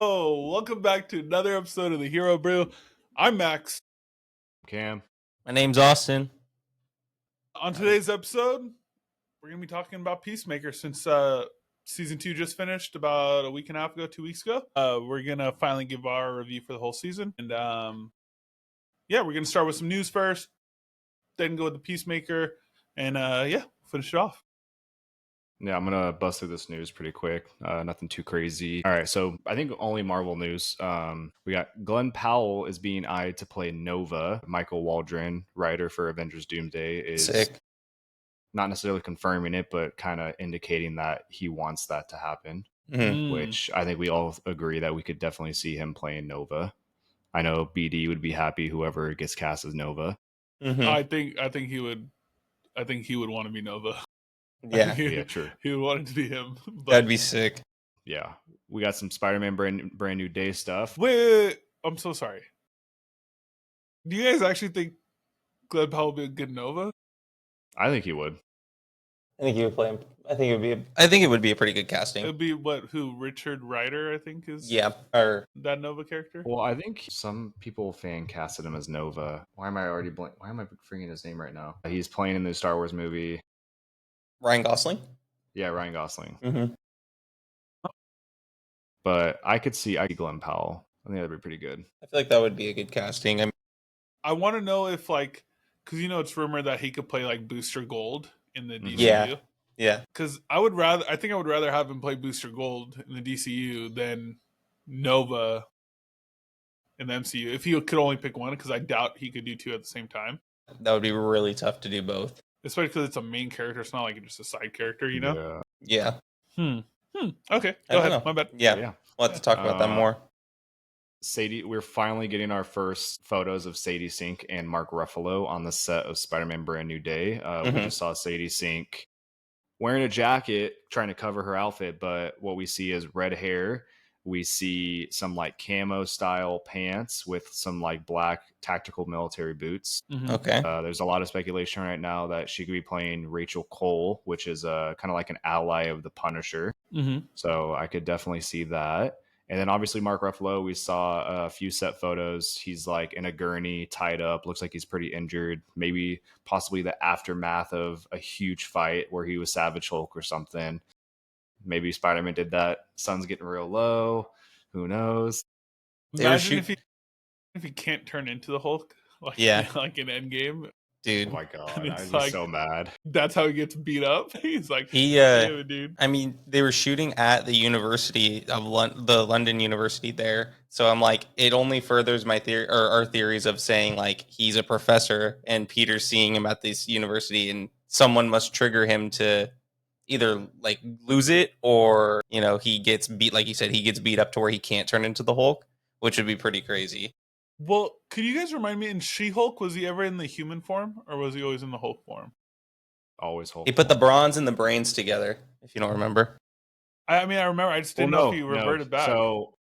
Oh, welcome back to another episode of the Hero Brew. I'm Max. Cam. My name's Austin. On today's episode, we're going to be talking about Peacemaker since season 2 just finished about a week and a half ago, 2 weeks ago. We're going to finally give our review for the whole season. And we're going to start with some news first, then go with the Peacemaker, and finish it off. Yeah, I'm going to bust through this news pretty quick. Nothing too crazy. All right, so I think only Marvel news. We got Glenn Powell is being eyed to play Nova. Michael Waldron, writer for Avengers Doomsday, is Sick. Not necessarily confirming it, but kind of indicating that he wants that to happen, which I think we all agree that we could definitely see him playing Nova. I know BD would be happy whoever gets cast as Nova. I think he would want to be Nova. Yeah. Yeah, true. He would want it to be him. But That'd be sick. Yeah. We got some Spider-Man brand new day stuff. Wait, I'm so sorry. Do you guys actually think Glenn Powell would be a good Nova? I think he would. I think he would play him. I think it would be a pretty good It casting. would be Richard Rider, I think, is or that Nova character? Well, I think some people fan casted him as Nova. Why am I forgetting his name right now? He's playing in the Star Wars movie. Ryan Gosling. Yeah, Ryan Gosling. Mm-hmm. But I could see Glenn Powell. I think that'd be pretty good. I feel like that would be a good casting. I want to know if because it's rumored that he could play Booster Gold in the DCU. Yeah. Because I would rather have him play Booster Gold in the DCU than Nova in the MCU. If he could only pick one, because I doubt he could do two at the same time. That would be really tough to do both. Especially because it's a main character. It's not just a side character, you know? Yeah. Okay, go ahead. My bad. Yeah. We'll have to talk about that more. Sadie, we're finally getting our first photos of Sadie Sink and Mark Ruffalo on the set of Spider-Man Brand New Day. We just saw Sadie Sink wearing a jacket, trying to cover her outfit, but what we see is red hair. We see some camo style pants with some black tactical military boots. Okay. There's a lot of speculation right now that she could be playing Rachel Cole, which is kind of like an ally of the Punisher. So I could definitely see that. And then obviously Mark Ruffalo, we saw a few set photos. He's in a gurney, tied up. Looks like he's pretty injured. Maybe possibly the aftermath of a huge fight where he was Savage Hulk or something. Maybe Spider-Man did that. Sun's getting real low. Who knows? Imagine if he can't turn into the Hulk. Like in Endgame. Dude. Oh my God. I'd be so mad. That's how he gets beat up. He's like, damn it, dude. I mean, they were shooting at the University of the London University there. So I'm it only furthers my theory or our theories of saying he's a professor and Peter's seeing him at this university and someone must trigger him to either lose it or, he gets beat. Like you said, he gets beat up to where he can't turn into the Hulk, which would be pretty crazy. Well, could you guys remind me, in She-Hulk, was he ever in the human form or was he always in the Hulk form? Always Hulk. He put the bronze and the brains together, if you don't remember. I remember. I just didn't know if he reverted back. So,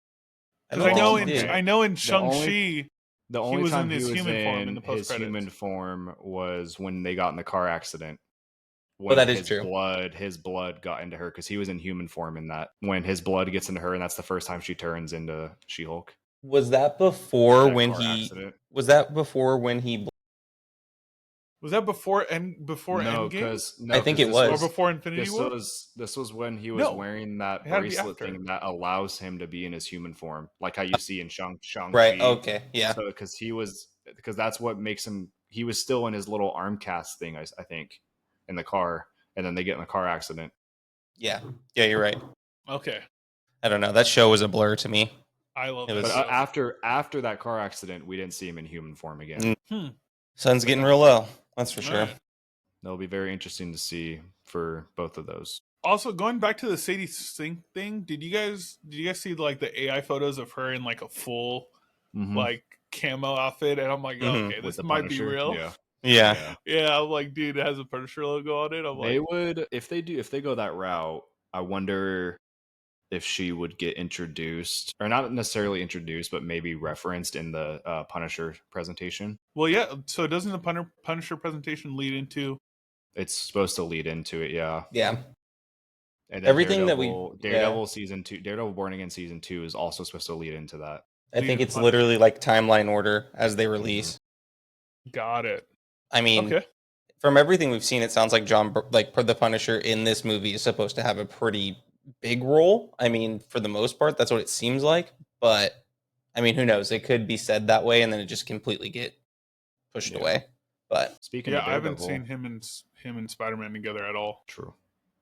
because I know in Shang-Chi, the only was time in his he was human form in in the his post-credits. human form was when they got in the car accident. Well, that is true. His blood got into her because he was in human form in that. When his blood gets into her, and that's the first time she turns into She-Hulk. Was that before when accident. Was that before when he? Was that before No, Endgame? because I think it was. Or before Infinity War? This was when he was wearing that bracelet thing that allows him to be in his human form, like how you see in Shang-Chi. Right. Okay. Yeah. So because that's what makes him. He was still in his little arm cast thing, I think, in the car, and then they get in a car accident. Yeah. Yeah, you're right. Okay. I don't know. That show was a blur to me. I love it. But after that car accident, we didn't see him in human form again. Sun's getting real low. That's for sure. Right. That'll be very interesting to see for both of those. Also, going back to the Sadie Sink thing, did you guys see the AI photos of her in a full camo outfit? And I'm okay, this might be real. Yeah. I'm dude, it has a Punisher logo on it. They would if they go that route. I wonder if she would get introduced, or not necessarily introduced, but maybe referenced in the Punisher presentation. Well, yeah. So doesn't the Punisher presentation lead into? It's supposed to lead into it, yeah. Yeah. And then Everything that Daredevil season 2, Daredevil Born Again season 2 is also supposed to lead into that. I think it's literally like timeline order as they release. Got it. I mean, Okay. from everything we've seen, it sounds like the Punisher in this movie is supposed to have a pretty big role. I mean, for the most part, that's what it seems like. But I mean, who knows? It could be said that way, and then it just completely get pushed away. But speaking of I haven't Daredevil, seen him and Spider-Man together at all. True.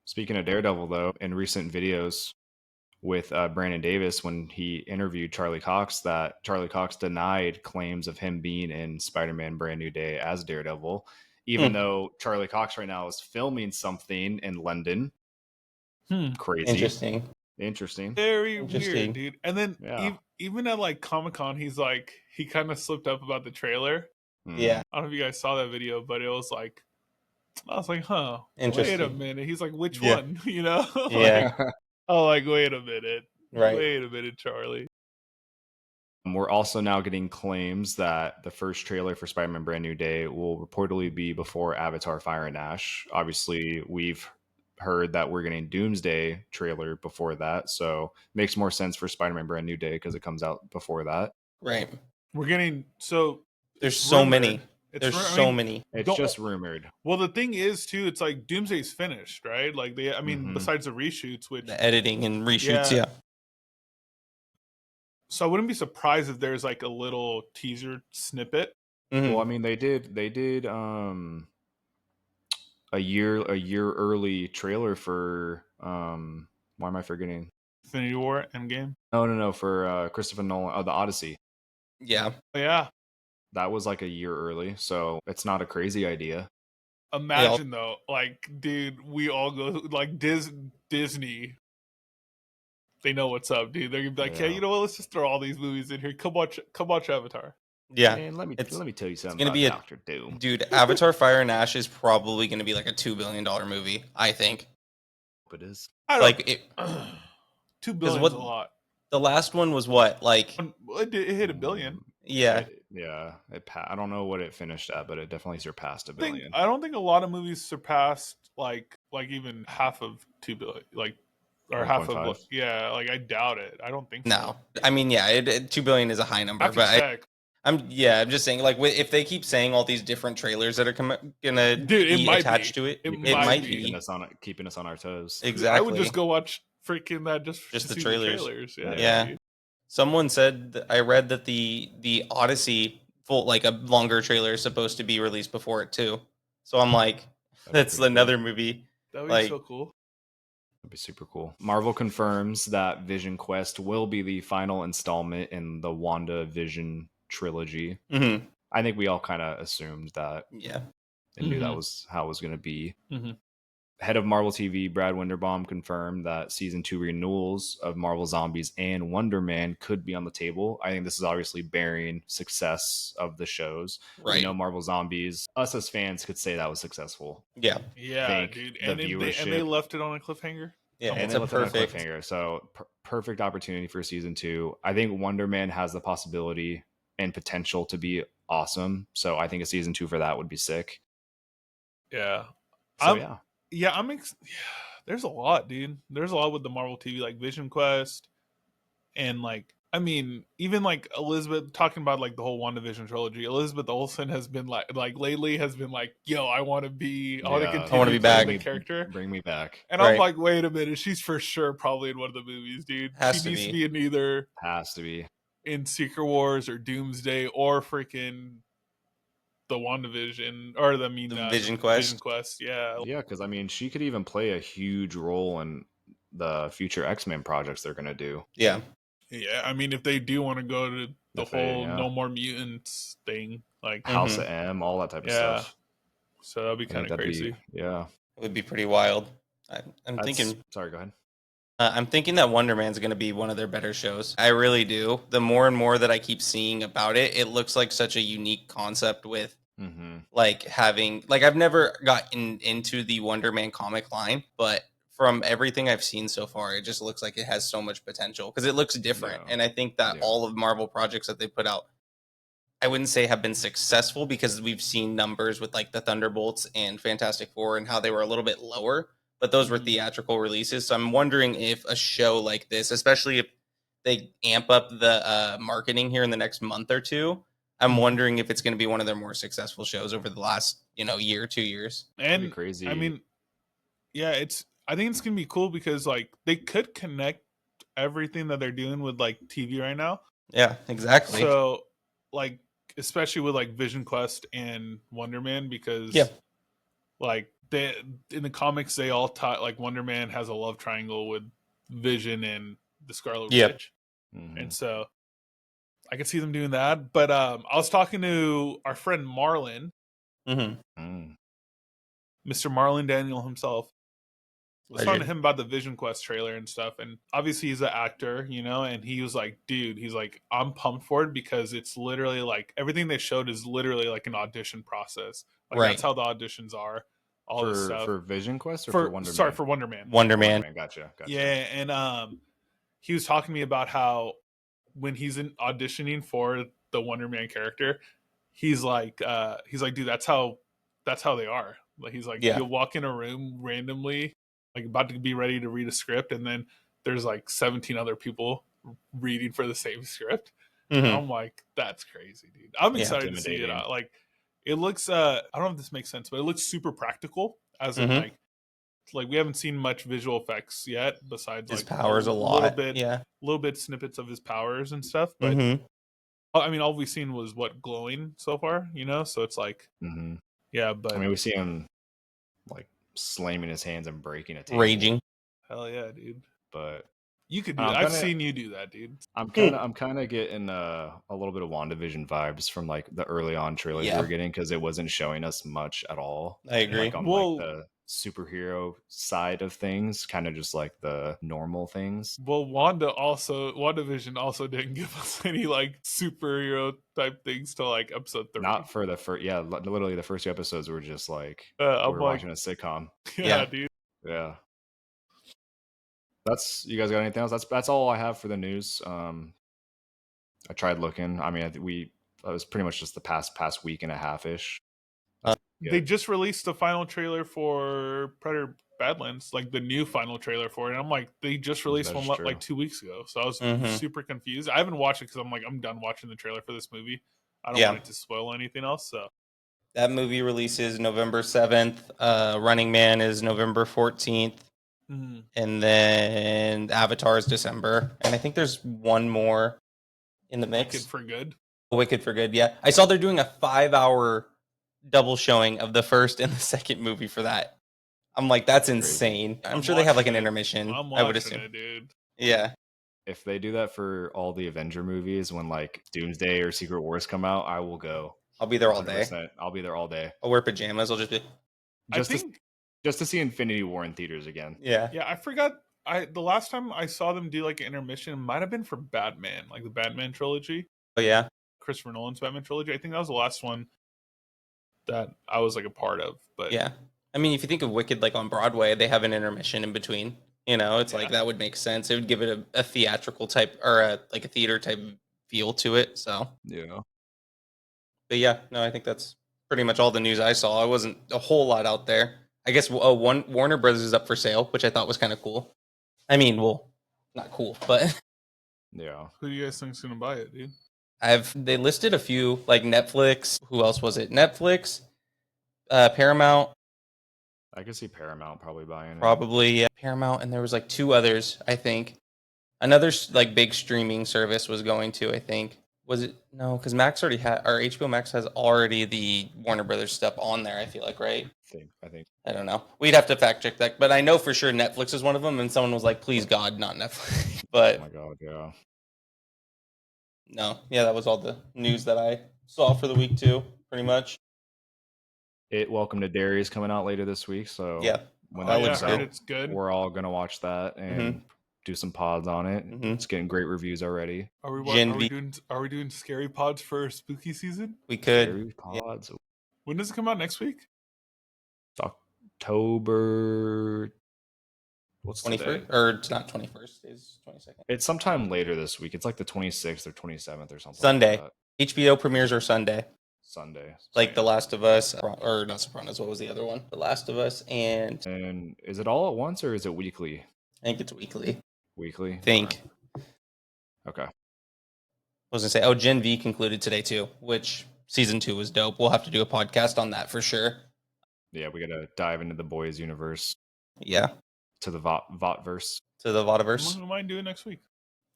Speaking of Daredevil, though, in recent videos with Brandon Davis, when he interviewed Charlie Cox, that Charlie Cox denied claims of him being in Spider-Man Brand New Day as Daredevil, even though Charlie Cox right now is filming something in London. Crazy. Interesting. Very weird, dude. And then even at like Comic-Con, he kind of slipped up about the trailer. Yeah. I don't know if you guys saw that video, but it was like, I was like, huh, interesting. wait a minute. He's like, which one? You know? Yeah. Wait a minute. Right. Wait a minute, Charlie. We're also now getting claims that the first trailer for Spider-Man Brand New Day will reportedly be before Avatar Fire and Ash. Obviously, we've heard that we're getting Doomsday trailer before that, so makes more sense for Spider-Man Brand New Day because it comes out before that. Right. We're getting there's so many. There's so many. It's just rumored. Well, the thing is too, it's like Doomsday's finished, right? Like besides the reshoots, which the editing and reshoots, yeah. So I wouldn't be surprised if there's like a little teaser snippet. Mm-hmm. Well, I mean, they did a year early trailer for why am I forgetting? Infinity War Endgame? No, for Christopher Nolan, The Odyssey. Yeah. Yeah. That was like a year early, so it's not a crazy idea. Imagine though, like, dude, we all go like Disney. They know what's up, dude. They're gonna be like, hey, you know what? Let's just throw all these movies in here. Come watch Avatar. Yeah. Man, let me tell you something. It's gonna be Doctor Doom. Dude, Avatar Fire and Ash is probably gonna be like a $2 billion movie, I think. It is. Like it $2 billion is a lot. The last one was what? Like it hit $1 billion. Yeah. I don't know what it finished at, but it definitely surpassed $1 billion. I don't think a lot of movies surpassed like even half of 2 billion, like, or 1.5. Half of like I doubt it. I don't think so. No. I mean, yeah, 2 billion is a high number, but I'm just saying, like, if they keep saying all these different trailers that are gonna be attached to it, it might be keeping us on our toes. Exactly. I would just go watch freaking that just the see trailers. The trailers. Yeah. Someone said, I read that the Odyssey full, like a longer trailer, is supposed to be released before it too. So I'm like, that's another movie. That would be so cool. That'd be super cool. Marvel confirms that VisionQuest will be the final installment in the WandaVision trilogy. Mm-hmm. I think we all kind of assumed that. Yeah. And knew that was how it was going to be. Mm-hmm. Head of Marvel TV, Brad Winderbaum, confirmed that season 2 renewals of Marvel Zombies and Wonder Man could be on the table. I think this is obviously bearing success of the shows. Right. We know Marvel Zombies, us as fans could say that was successful. Yeah. Yeah, dude. And they left it on a cliffhanger. Yeah, it's a perfect cliffhanger. So perfect opportunity for season 2. I think Wonder Man has the possibility and potential to be awesome. So I think a season 2 for that would be sick. Yeah. So there's a lot, dude. There's a lot with the Marvel TV, like VisionQuest, and like, I mean, even like Elizabeth, talking about like the whole WandaVision trilogy. Elizabeth Olsen has been like lately has been like, yo, I want to be back. The character. Bring me back. And I'm like, wait a minute, she's for sure probably in one of the movies, dude. She needs to be in either. Has to be in Secret Wars or Doomsday or freaking the WandaVision or the VisionQuest. Yeah, because I mean, she could even play a huge role in the future X-Men projects they're gonna do. Yeah. I mean, if they do want to go to the whole No More Mutants thing, like House of M, all that type of stuff. So that'd be kind of crazy. It would be pretty wild. I'm thinking. Sorry, go ahead. I'm thinking that Wonder Man's going to be one of their better shows. I really do. The more and more that I keep seeing about it, it looks like such a unique concept with like having, like, I've never gotten into the Wonder Man comic line, but from everything I've seen so far, it just looks like it has so much potential because it looks different. And I think that all of Marvel projects that they put out, I wouldn't say have been successful because we've seen numbers with like the Thunderbolts and Fantastic Four and how they were a little bit lower. but those were theatrical releases. So I'm wondering if a show like this, especially if they amp up the marketing here in the next month or two, I'm wondering if it's going to be one of their more successful shows over the last, year, 2 years. And crazy. I mean, yeah, I think it's gonna be cool because like they could connect everything that they're doing with like TV right now. Yeah, exactly. So like especially with like VisionQuest and Wonder Man, because like they in the comics they all taught like Wonder Man has a love triangle with Vision and the Scarlet Witch. And so I could see them doing that. But I was talking to our friend Marlon, Mr. Marlon Daniel himself. I was talking to him about the VisionQuest trailer and stuff, and obviously he's an actor, and he was like, dude, he's like, I'm pumped for it because it's literally like everything they showed is literally like an audition process. Like that's how the auditions are. All this stuff. For VisionQuest or for Wonder Man? Sorry, for Wonder Man. Wonder Man. Gotcha. Yeah, and he was talking to me about how when he's auditioning for the Wonder Man character, he's like, dude, that's how they are. Like he's like, you'll walk in a room randomly, like about to be ready to read a script, and then there's like 17 other people reading for the same script. And I'm like, that's crazy, dude. I'm excited to see it. Like, it looks. I don't know if this makes sense, but it looks super practical. As in, like we haven't seen much visual effects yet, besides his like powers a lot, little bit snippets of his powers and stuff. But I mean, all we've seen was glowing so far, So it's like, yeah. But I mean, we see him like slamming his hands and breaking a table. Raging. Hell yeah, dude. But you could do that. I've seen you do that, dude. I'm kind of getting a little bit of WandaVision vibes from like the early on trailers we were getting, because it wasn't showing us much at all. I agree. Like on like the superhero side of things, kind of just like the normal things. Well, WandaVision also didn't give us any like superhero type things till like episode 3. Not for the first, literally the first 2 episodes were just like we're watching a sitcom. Yeah, dude. Yeah. You guys got anything else? That's all I have for the news. I tried looking. I mean, it was pretty much just the past week and a half ish. They just released the final trailer for Predator Badlands, like the new final trailer for it. And I'm like, they just released one like 2 weeks ago. So I was super confused. I haven't watched it because I'm like, I'm done watching the trailer for this movie. I don't want it to spoil anything else. So that movie releases November 7th. Running Man is November 14th. And then Avatar is December. And I think there's one more in the mix. Wicked for Good, yeah. I saw they're doing a 5-hour double showing of the first and the second movie for that. I'm like, that's insane. I'm sure they have like an intermission. I would assume. Dude. Yeah. If they do that for all the Avenger movies, when like Doomsday or Secret Wars come out, I will go. I'll be there all day. I'll be there all day. I'll wear pajamas. I'll just be just to see Infinity War in theaters again. Yeah. Yeah, I forgot. The last time I saw them do like an intermission might have been for Batman, like the Batman trilogy. Oh yeah. Christopher Nolan's Batman trilogy. I think that was the last one that I was like a part of. But yeah. I mean, if you think of Wicked like on Broadway, they have an intermission in between. It's like that would make sense. It would give it a theatrical type or a theater type feel to it. So yeah. But yeah, no, I think that's pretty much all the news I saw. It wasn't a whole lot out there. I guess Warner Brothers is up for sale, which I thought was kind of cool. I mean, well, not cool, but yeah. Who do you guys think's gonna buy it, dude? They listed a few, like Netflix. Who else was it? Netflix, Paramount. I could see Paramount probably buying it. Probably, yeah. Paramount, and there was like 2 others, I think. Another like big streaming service was going to, I think. Was it? No, because Max already had, or HBO Max has already the Warner Brothers stuff on there, I feel like, right? I think. I don't know. We'd have to fact check that. But I know for sure Netflix is one of them, and someone was like, please God, not Netflix. But oh my God, yeah. No. Yeah, that was all the news that I saw for the week too, pretty much. Welcome to Derry is coming out later this week, so yeah, when that looks out, it's good. We're all gonna watch that and do some pods on it. It's getting great reviews already. Are we doing scary pods for spooky season? We could. Scary pods. When does it come out next week? October. What's 21st? Or it's not 21st. It's 22nd. It's sometime later this week. It's like the 26th or 27th or something. Sunday. Like HBO premieres are Sunday. Sunday. Like The Last of Us, or not Sopranos. What was the other one? The Last of Us, and is it all at once or is it weekly? I think it's weekly. Weekly. I think. Okay. I was gonna say, Gen V concluded today too, which season 2 was dope. We'll have to do a podcast on that for sure. Yeah, we gotta dive into the boys universe. Yeah. To the Votverse. To the Votiverse. We might do it next week.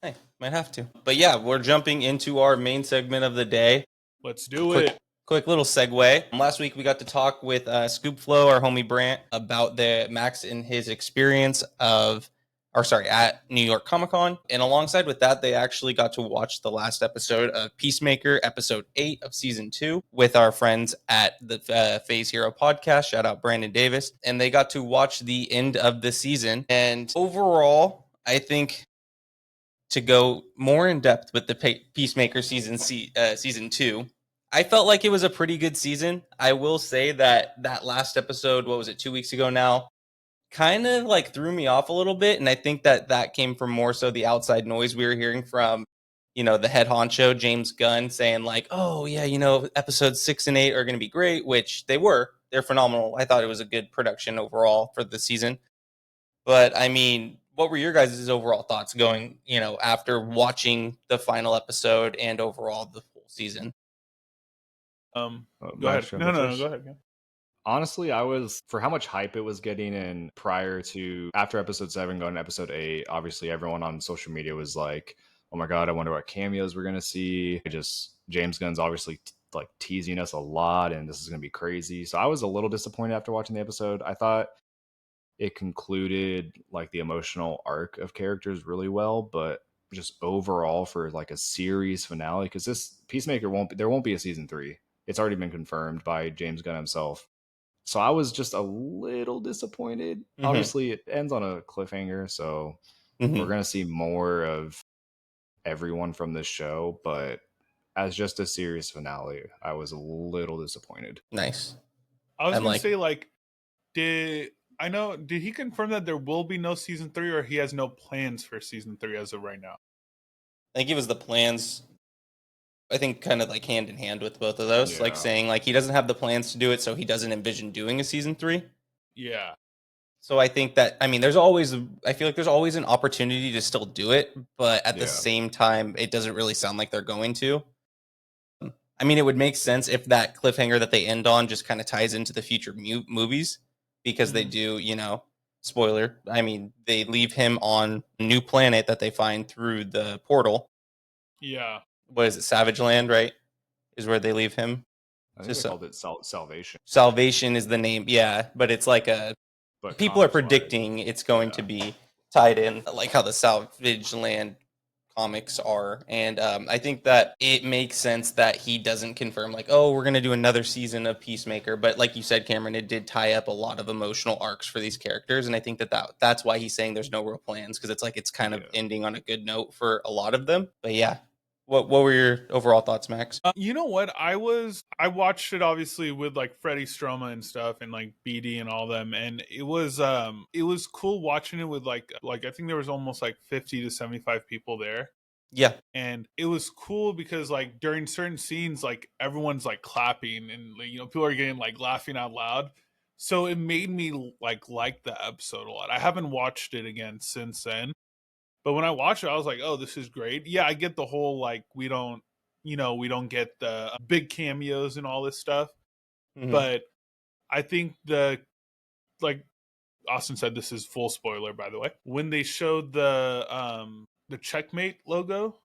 Hey, might have to. But yeah, we're jumping into our main segment of the day. Let's do it. Quick little segue. Last week we got to talk with Scoopflow, our homie Brant, about the Max and his experience at New York Comic Con. And alongside with that, they actually got to watch the last episode of Peacemaker, episode 8 of season 2, with our friends at the Phase Hero podcast. Shout out Brandon Davis. And they got to watch the end of the season. And overall, I think to go more in depth with the Peacemaker season 2, I felt like it was a pretty good season. I will say that last episode, what was it, 2 weeks ago now, kind of like threw me off a little bit. And I think that came from more so the outside noise we were hearing from, the head honcho, James Gunn, saying like, oh yeah, episodes 6 and 8 are going to be great, which they were. They're phenomenal. I thought it was a good production overall for the season. But I mean, what were your guys' overall thoughts going, after watching the final episode and overall the full season? Go ahead. No, go ahead. Yeah. Honestly, I was, for how much hype it was getting, and after episode 7 going to episode 8, obviously everyone on social media was like, oh my god, I wonder what cameos we're going to see. James Gunn's obviously like teasing us a lot and this is going to be crazy. So I was a little disappointed after watching the episode. I thought it concluded like the emotional arc of characters really well, but just overall for like a series finale, because this Peacemaker there won't be a season 3. It's already been confirmed by James Gunn himself. So I was just a little disappointed. Mm-hmm. Obviously, it ends on a cliffhanger, so we're going to see more of everyone from this show. But as just a series finale, I was a little disappointed. Nice. I was going to say, did he confirm that there will be no season 3, or he has no plans for season 3 as of right now? I think it was the plans. I think kind of like hand in hand with both of those, like saying like he doesn't have the plans to do it, so he doesn't envision doing a season 3. Yeah. So I think that, I feel like there's always an opportunity to still do it, but at the same time, it doesn't really sound like they're going to. I mean, it would make sense if that cliffhanger that they end on just kind of ties into the future movies, because they do, spoiler. I mean, they leave him on a new planet that they find through the portal. Yeah. What is it? Savage Land, right? Is where they leave him. I think they called it Salvation. Salvation is the name, yeah. But it's like but people are predicting it's going to be tied in, like how the Savage Land comics are. And I think that it makes sense that he doesn't confirm, like, oh, we're going to do another season of Peacemaker. But like you said, Cameron, it did tie up a lot of emotional arcs for these characters. And I think that's why he's saying there's no real plans, because it's like it's kind of ending on a good note for a lot of them. But yeah. What were your overall thoughts, Max? You know what? I watched it obviously with like Freddie Stroma and stuff, and like BD and all them, and it was cool watching it with like I think there was almost like 50 to 75 people there. Yeah. And it was cool because like during certain scenes, like everyone's like clapping and people are getting like laughing out loud. So it made me like the episode a lot. I haven't watched it again since then. But when I watched it, I was like, oh, this is great. Yeah, I get the whole, like, we don't get the big cameos and all this stuff. Mm-hmm. But I think like Austin said, this is full spoiler, by the way. When they showed the Checkmate logo,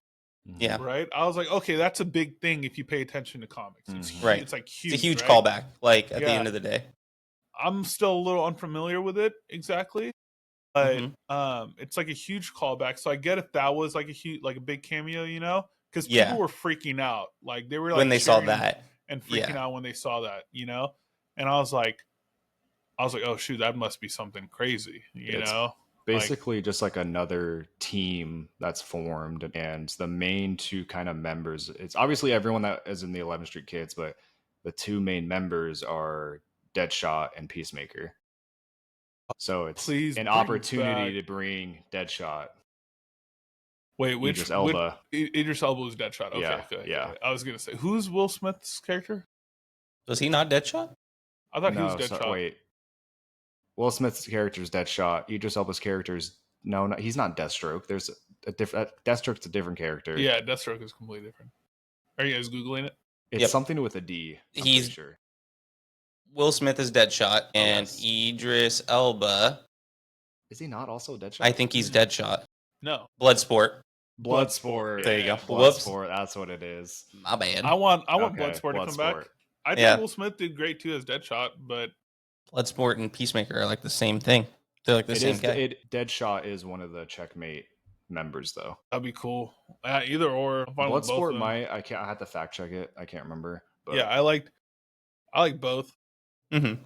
right? I was like, okay, that's a big thing if you pay attention to comics. It's right. It's like huge. It's a huge right? callback, like at the end of the day. I'm still a little unfamiliar with it exactly. But it's like a huge callback. So I get if that was like a big cameo, because people were freaking out. Like they were like when they saw that and freaking out when they saw that, And I was like, oh shoot, that must be something crazy, It's basically just like another team that's formed, and the main two kind of members. It's obviously everyone that is in the 11th Street Kids, but the two main members are Deadshot and Peacemaker. So it's an opportunity to bring Deadshot. Wait, which Idris Elba? Idris Elba was Deadshot. Okay, yeah, okay. I was gonna say, who's Will Smith's character? Was he not Deadshot? I thought he was No, Deadshot. wait. Will Smith's character is Deadshot. Idris Elba's character is no, he's not Deathstroke. There's a different Deathstroke's a different character. Yeah, Deathstroke is completely different. Are you guys googling it? It's something with a D. I'm He's pretty sure. Will Smith is Deadshot, and Yes. Idris Elba. Is he not also Deadshot? I think he's Deadshot. No. Bloodsport. Bloodsport. There you go. Bloodsport. That's what it is. My bad. I want Okay, Bloodsport to come back. Bloodsport. I think Will Smith did great too as Deadshot, but Bloodsport and Peacemaker are like the same thing. They're like the same guy. Deadshot is one of the Checkmate members, though. that'd be cool. Either or. I'm fine with both of Bloodsport them. might. I can't. I have to fact check it. I can't remember. But Yeah, I like both. Mm-hmm.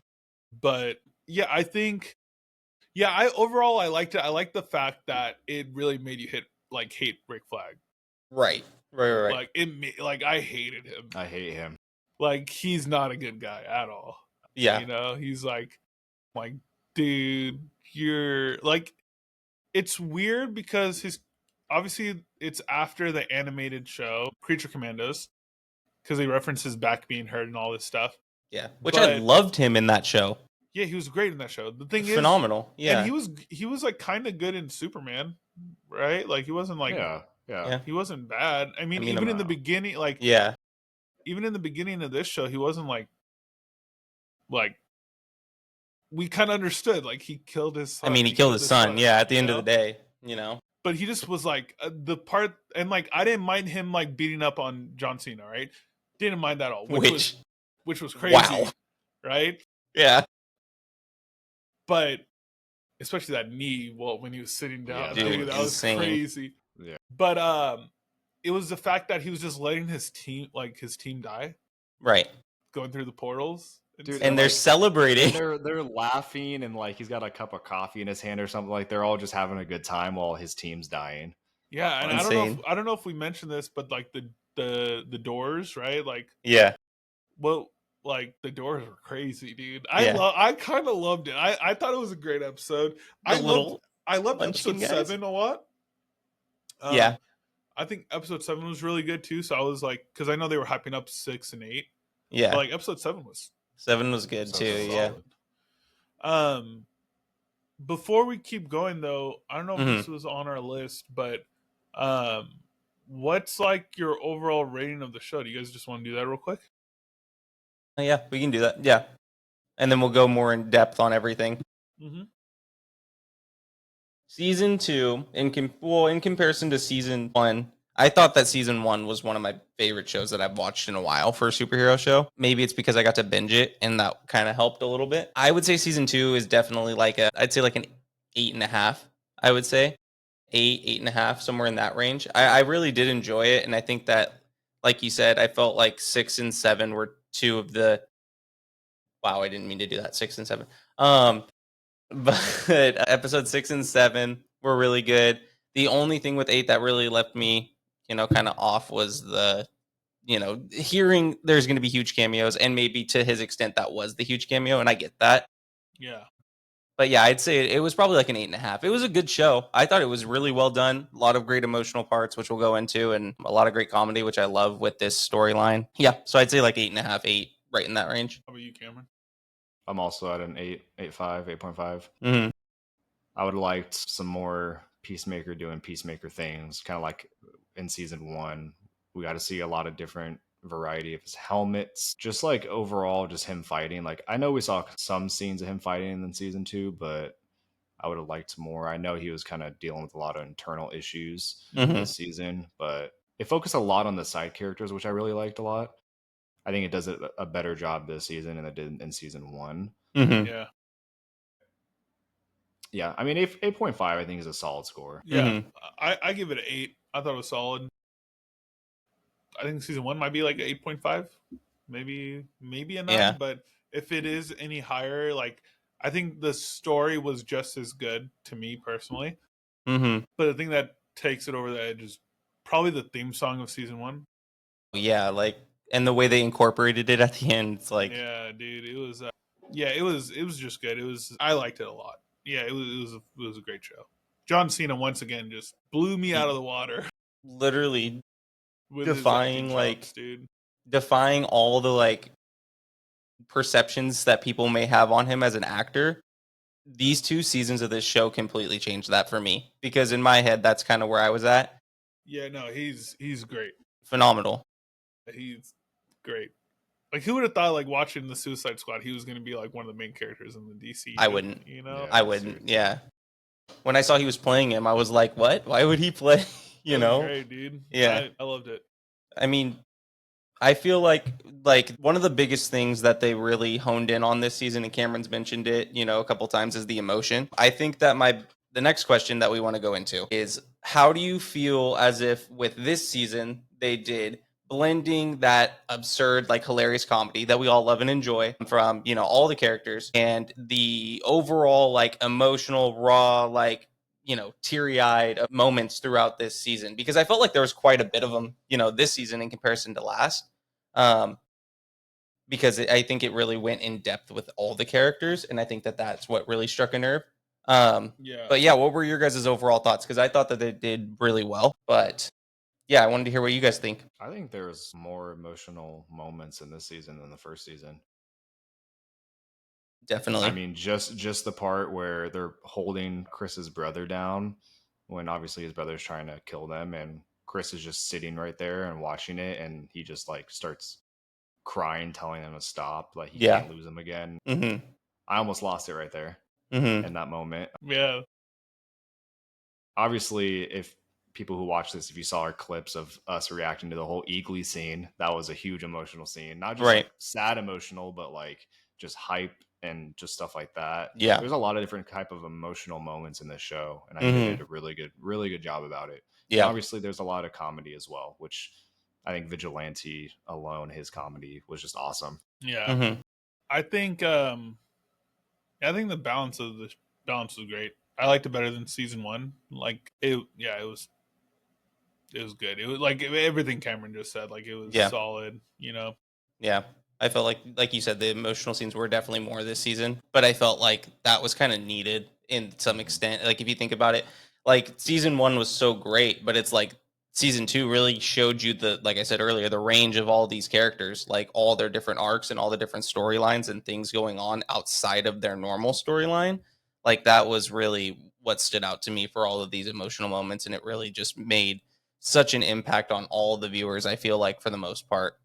But yeah, I think. Yeah, I liked it. I like the fact that it really made you hate Rick Flag. Right. Like I hated him. I hate him. Like he's not a good guy at all. Yeah. You know, he's like, dude, you're like, it's weird because obviously it's after the animated show Creature Commandos, because they reference his back being hurt and all this stuff. Yeah, which I loved him in that show. Yeah, he was great in that show. The thing is phenomenal. Yeah, and he was like kind of good in Superman, right? Like he wasn't like yeah. he wasn't bad. I mean even in the beginning, like even in the beginning of this show, he wasn't like we kind of understood like he killed his son. I mean, he killed his son. Yeah, at the end of the day, you know. But he just was like the part, and like I didn't mind him like beating up on John Cena, right? Didn't mind that at all, which was crazy, right? Yeah. But especially that knee, when he was sitting down, dude, that was crazy. Yeah. But it was the fact that he was just letting his team die, right, going through the portals. Dude, and they're celebrating. They're laughing, and like he's got a cup of coffee in his hand or something. Like they're all just having a good time while his team's dying. Yeah, and I don't know if we mentioned this, but like the doors, right? Like like the doors were crazy, dude. I kind of loved it. I thought it was a great episode. I loved episode 7 a lot. I think episode 7 was really good too. So I was like, because I know they were hyping up 6 and 8. Yeah, but like episode 7 was good too. Yeah. Before we keep going though, I don't know if this was on our list, but what's like your overall rating of the show? Do you guys just want to do that real quick? Yeah, we can do that. Yeah, and then we'll go more in depth on everything. Mm-hmm. Season 2, in comparison to season 1, I thought that season 1 was one of my favorite shows that I've watched in a while for a superhero show. Maybe it's because I got to binge it, and that kind of helped a little bit. I would say season 2 is definitely I'd say like an 8.5. I would say 8.5, somewhere in that range. I really did enjoy it, and I think that, like you said, I felt like 6 and 7 were two of the. Wow, I didn't mean to do that. 6 and 7. But episode 6 and 7 were really good. The only thing with 8 that really left me, kind of off was the, hearing there's going to be huge cameos, and maybe to his extent that was the huge cameo, and I get that. Yeah. But yeah, I'd say it was probably like an 8.5. It was a good show. I thought it was really well done. A lot of great emotional parts, which we'll go into, and a lot of great comedy, which I love with this storyline. Yeah, so I'd say like 8.5, 8, right in that range. How about you, Cameron? I'm also at an 8.5, 8.5. Mm-hmm. I would have liked some more Peacemaker doing Peacemaker things, kind of like in season 1. We got to see a lot of different variety of his helmets, just like overall just him fighting. Like I know we saw some scenes of him fighting in season 2, but I would have liked more. I know he was kind of dealing with a lot of internal issues this season, but it focused a lot on the side characters, which I really liked a lot. I think it does a better job this season than it did in season 1. Yeah. Yeah, I mean 8.5 I think is a solid score. Yeah. I give it an 8. I thought it was solid. I think season 1 might be like 8.5, maybe a 9. But if it is any higher, like I think the story was just as good to me personally. But the thing that takes it over the edge is probably the theme song of season 1. Yeah, and the way they incorporated it at the end, it's like, yeah, dude, it was it was just good. I liked it a lot. Yeah, it was a great show. John Cena once again just blew me out of the water. Literally With defying his chops, dude. defying all the perceptions that people may have on him as an actor, these 2 seasons of this show completely changed that for me, because in my head that's kind of where I was at. Yeah, no, he's great. Phenomenal. He's great. Like, who would have thought, like, watching the Suicide Squad, he was going to be like one of the main characters in the DC? I wouldn't. You know, Yeah. I wouldn't. Yeah. When I saw he was playing him, I was like, "What? Why would he play?" You know? great, dude. Yeah. I loved it. I mean, I feel like one of the biggest things that they really honed in on this season, and Cameron's mentioned it, you know, a couple times, is the emotion. I think that the next question that we want to go into is, how do you feel as if with this season they did blending that absurd, like, hilarious comedy that we all love and enjoy from, you know, all the characters, and the overall, like, emotional, raw, like, you know, teary-eyed moments throughout this season? Because I felt like there was quite a bit of them, you know, this season in comparison to last. Because I think it really went in depth with all the characters, and I think that that's what really struck a nerve. Yeah. But yeah, what were your guys' overall thoughts? Because I thought that they did really well, but yeah, I wanted to hear what you guys think. I think there's more emotional moments in this season than the first season. Definitely. I mean, just the part where they're holding Chris's brother down when obviously his brother's trying to kill them, and Chris is just sitting right there and watching it, and he just like starts crying, telling them to stop, like he can't lose him again. Mm-hmm. I almost lost it right there Mm-hmm. in that moment. Yeah. Obviously, if people who watch this, if you saw our clips of us reacting to the whole Eagly scene, that was a huge emotional scene. Not just like sad emotional, but like just hype and just stuff like that. Yeah. There's a lot of different type of emotional moments in this show, and I think they did a really good job about it. Yeah. And obviously, there's a lot of comedy as well, which I think Vigilante alone, his comedy was just awesome. Yeah. Mm-hmm. I think the balance was great. I liked it better than season 1. Like, it was good. It was like everything Cameron just said. Like, it was solid, you know. Yeah. I felt like you said, the emotional scenes were definitely more this season, but I felt like that was kind of needed in some extent. Like, if you think about it, like, season 1 was so great, but it's like season 2 really showed you like I said earlier, the range of all these characters, like all their different arcs and all the different storylines and things going on outside of their normal storyline. Like, that was really what stood out to me for all of these emotional moments, and it really just made such an impact on all the viewers, I feel like, for the most part.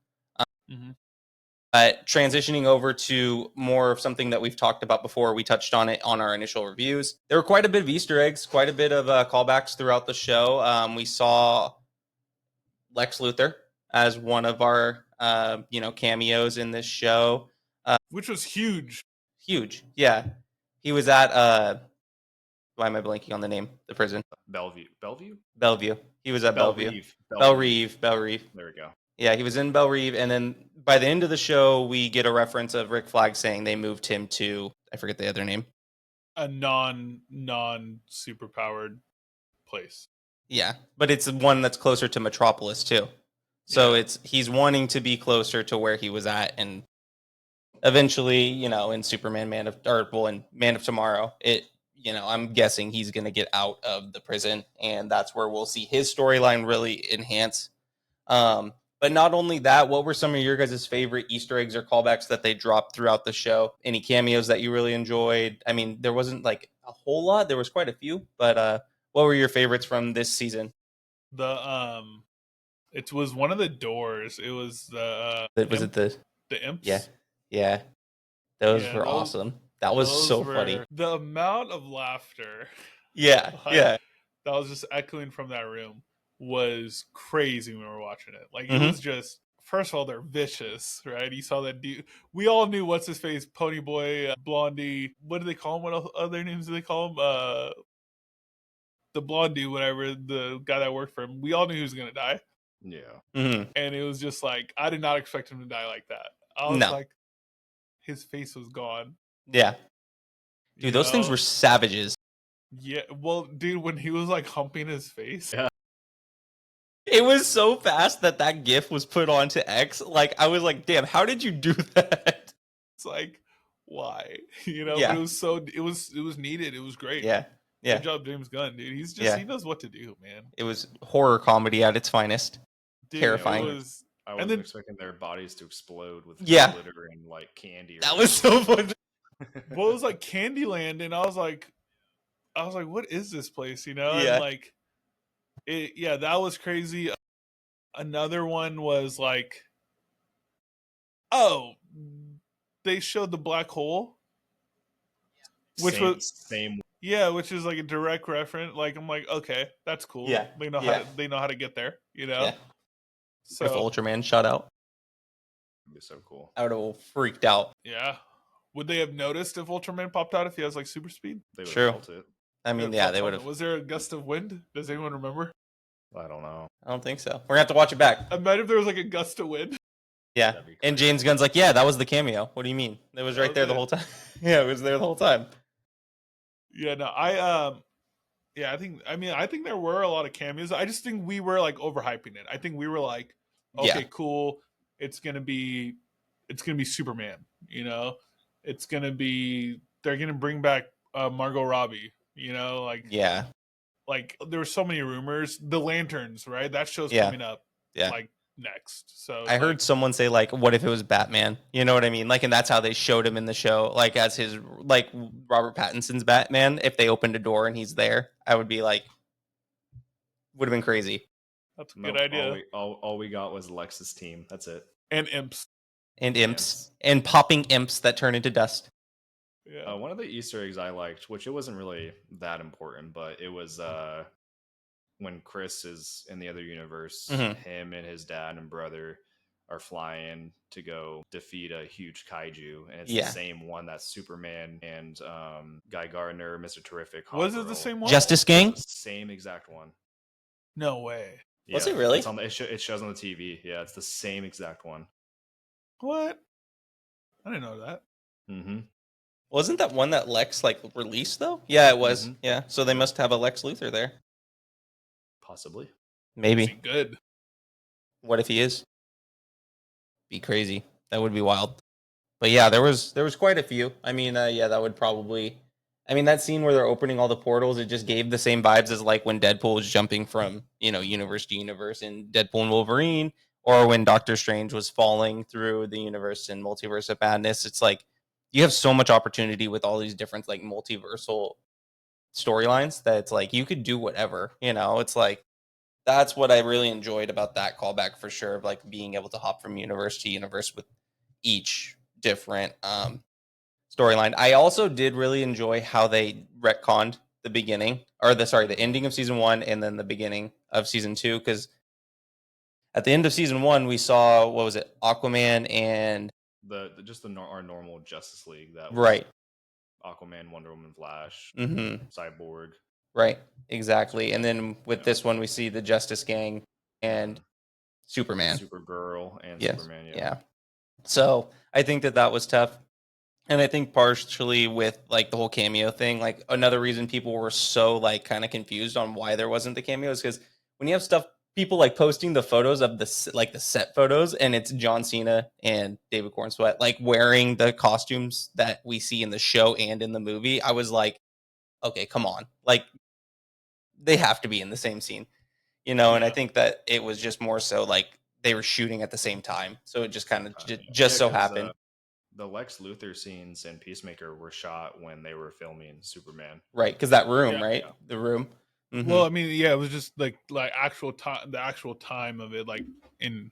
Mm-hmm. Transitioning over to more of something that we've talked about before, we touched on it on our initial reviews. There were quite a bit of Easter eggs, quite a bit of callbacks throughout the show. We saw Lex Luthor as one of our cameos in this show, which was huge. Huge, yeah. He was at why am I blanking on the name? The prison. Bellevue. He was at Bellevue. Bellerive. There we go. Yeah, he was in Bellerive, and then by the end of the show, we get a reference of Rick Flag saying they moved him to, I forget the other name, a non superpowered place. Yeah, but it's one that's closer to Metropolis too. So he's wanting to be closer to where he was at, and eventually, you know, in Superman, Man of Tomorrow, I'm guessing he's going to get out of the prison, and that's where we'll see his storyline really enhance. But not only that, what were some of your guys' favorite Easter eggs or callbacks that they dropped throughout the show? Any cameos that you really enjoyed? I mean, there wasn't like a whole lot. There was quite a few, but what were your favorites from this season? It was one of the doors. It was the imps? Yeah. Those were awesome. That was so funny. The amount of laughter. Yeah. That was just echoing from that room was crazy when we were watching it. Like, it was just, first of all, they're vicious, right? You saw that dude. We all knew what's his face, Pony Boy, Blondie. What do they call him? What other names do they call him? The Blondie, whatever, the guy that worked for him. We all knew he was gonna die. Yeah. Mm-hmm. And it was just like, I did not expect him to die like that. I was like, his face was gone. Yeah. Dude, those things were savages. Yeah. Well, dude, when he was like humping his face. Yeah. It was so fast that GIF was put onto X. Like, I was like, damn, how did you do that? It's like, why? But it was needed. It was great. Yeah. Good job, James Gunn, dude. He knows what to do, man. It was horror comedy at its finest. Dude, terrifying. I wasn't expecting their bodies to explode with glitter and like candy. That was so fun. Well, it was like Candyland, and I was like, what is this place? You know, Yeah. and like, that was crazy. Another one was like, they showed the black hole, which was same. Yeah, which is like a direct reference. Like, I'm like, okay, that's cool. Yeah, They know how to get there. You know. Yeah. So If Ultraman shot out, it'd be so cool. I would have freaked out. Yeah. Would they have noticed if Ultraman popped out if he has like super speed? They would True. have felt it. I mean, yeah, they would have. Was there a gust of wind? Does anyone remember? I don't know. I don't think so. We're gonna have to watch it back. Imagine if there was like a gust of wind. Yeah. And James Gunn's like, yeah, that was the cameo. What do you mean? It was right there the whole time. Yeah, it was there the whole time. Yeah, no, I think there were a lot of cameos. I just think we were like overhyping it. I think we were like, okay, cool. It's gonna be Superman, you know? They're gonna bring back Margot Robbie, you know, like there were so many rumors. The Lanterns, right? That show's coming up like next. So I heard someone say like, what if it was Batman? You know what I mean? Like, and that's how they showed him in the show, like as his like Robert Pattinson's Batman. If they opened a door and he's there, I would be like, would have been crazy. That's a good idea. All we got was Lex's team. That's it. And imps. And popping imps that turn into dust. Yeah. One of the Easter eggs I liked, which it wasn't really that important, but it was when Chris is in the other universe, him and his dad and brother are flying to go defeat a huge kaiju, and it's the same one that Superman and Guy Gardner, Mr. Terrific. Was it the same one? Justice Gang? Same exact one. No way. Yeah, was it really? It shows on the TV. Yeah, it's the same exact one. What? I didn't know that. Mm-hmm. Wasn't that one that Lex like released though? Yeah, it was. Mm-hmm. Yeah, so they must have a Lex Luthor there. Possibly. Maybe. Is he good? What if he is? Be crazy. That would be wild. But yeah, there was quite a few. I mean, that would probably. I mean, that scene where they're opening all the portals, it just gave the same vibes as like when Deadpool was jumping from universe to universe in Deadpool and Wolverine, or when Doctor Strange was falling through the universe in Multiverse of Madness. It's like you have so much opportunity with all these different like multiversal storylines that it's like you could do whatever. It's like that's what I really enjoyed about that callback for sure, of like being able to hop from universe to universe with each different storyline. I also did really enjoy how they retconned the beginning, or the ending of season 1 and then the beginning of season 2, because at the end of season 1 we saw, what was it, Aquaman and our normal Justice League, that was right, Aquaman, Wonder Woman, Flash, Cyborg. Right, exactly. And then with this one, we see the Justice Gang and Superman. Supergirl and Superman, yeah. So I think that was tough. And I think partially with like the whole cameo thing, like another reason people were so like kind of confused on why there wasn't the cameo is because when you have people like posting the photos of the set photos, and it's John Cena and David Cornsweet like wearing the costumes that we see in the show and in the movie, I was like, okay, come on. Like, they have to be in the same scene, and I think that it was just more so like they were shooting at the same time. So it just kind of so happened. The Lex Luthor scenes in Peacemaker were shot when they were filming Superman. Right, because that room, right? Yeah. The room. Mm-hmm. Well, I mean, it was just like actual time. The actual time of it, like in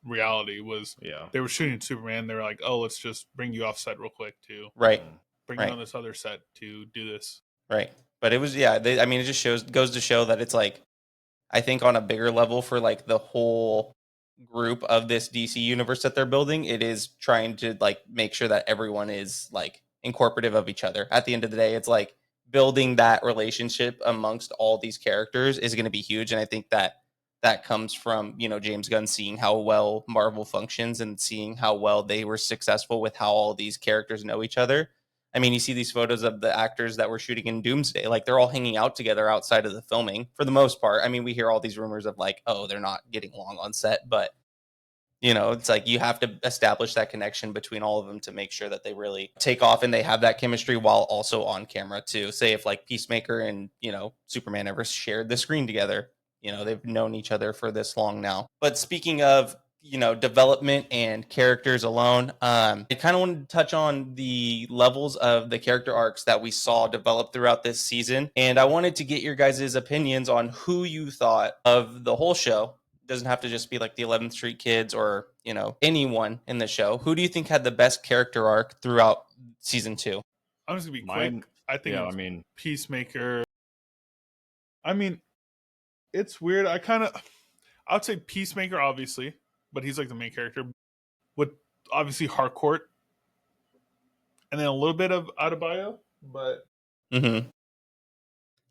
reality, was they were shooting Superman. They were like, "Oh, let's just bring you off set real quick to bring you on this other set to do this." Right, but it was it just goes to show that it's like, I think on a bigger level for like the whole group of this DC universe that they're building, it is trying to like make sure that everyone is like incorporative of each other. At the end of the day, it's like building that relationship amongst all these characters is going to be huge, and I think that comes from James Gunn seeing how well Marvel functions and seeing how well they were successful with how all these characters know each other. I mean, you see these photos of the actors that were shooting in Doomsday, like they're all hanging out together outside of the filming for the most part. I mean, we hear all these rumors of like, oh, they're not getting along on set, but it's like you have to establish that connection between all of them to make sure that they really take off and they have that chemistry while also on camera too. Say if like Peacemaker and, Superman ever shared the screen together, they've known each other for this long now. But speaking of development and characters alone. I kind of wanted to touch on the levels of the character arcs that we saw develop throughout this season. And I wanted to get your guys' opinions on who you thought of the whole show. It doesn't have to just be like the 11th Street Kids or, anyone in the show. Who do you think had the best character arc throughout season 2? I'm just going to be quick. I think I mean, Peacemaker. I mean, it's weird. I would say Peacemaker, obviously, but he's like the main character. With obviously Harcourt, and then a little bit of Adebayo, but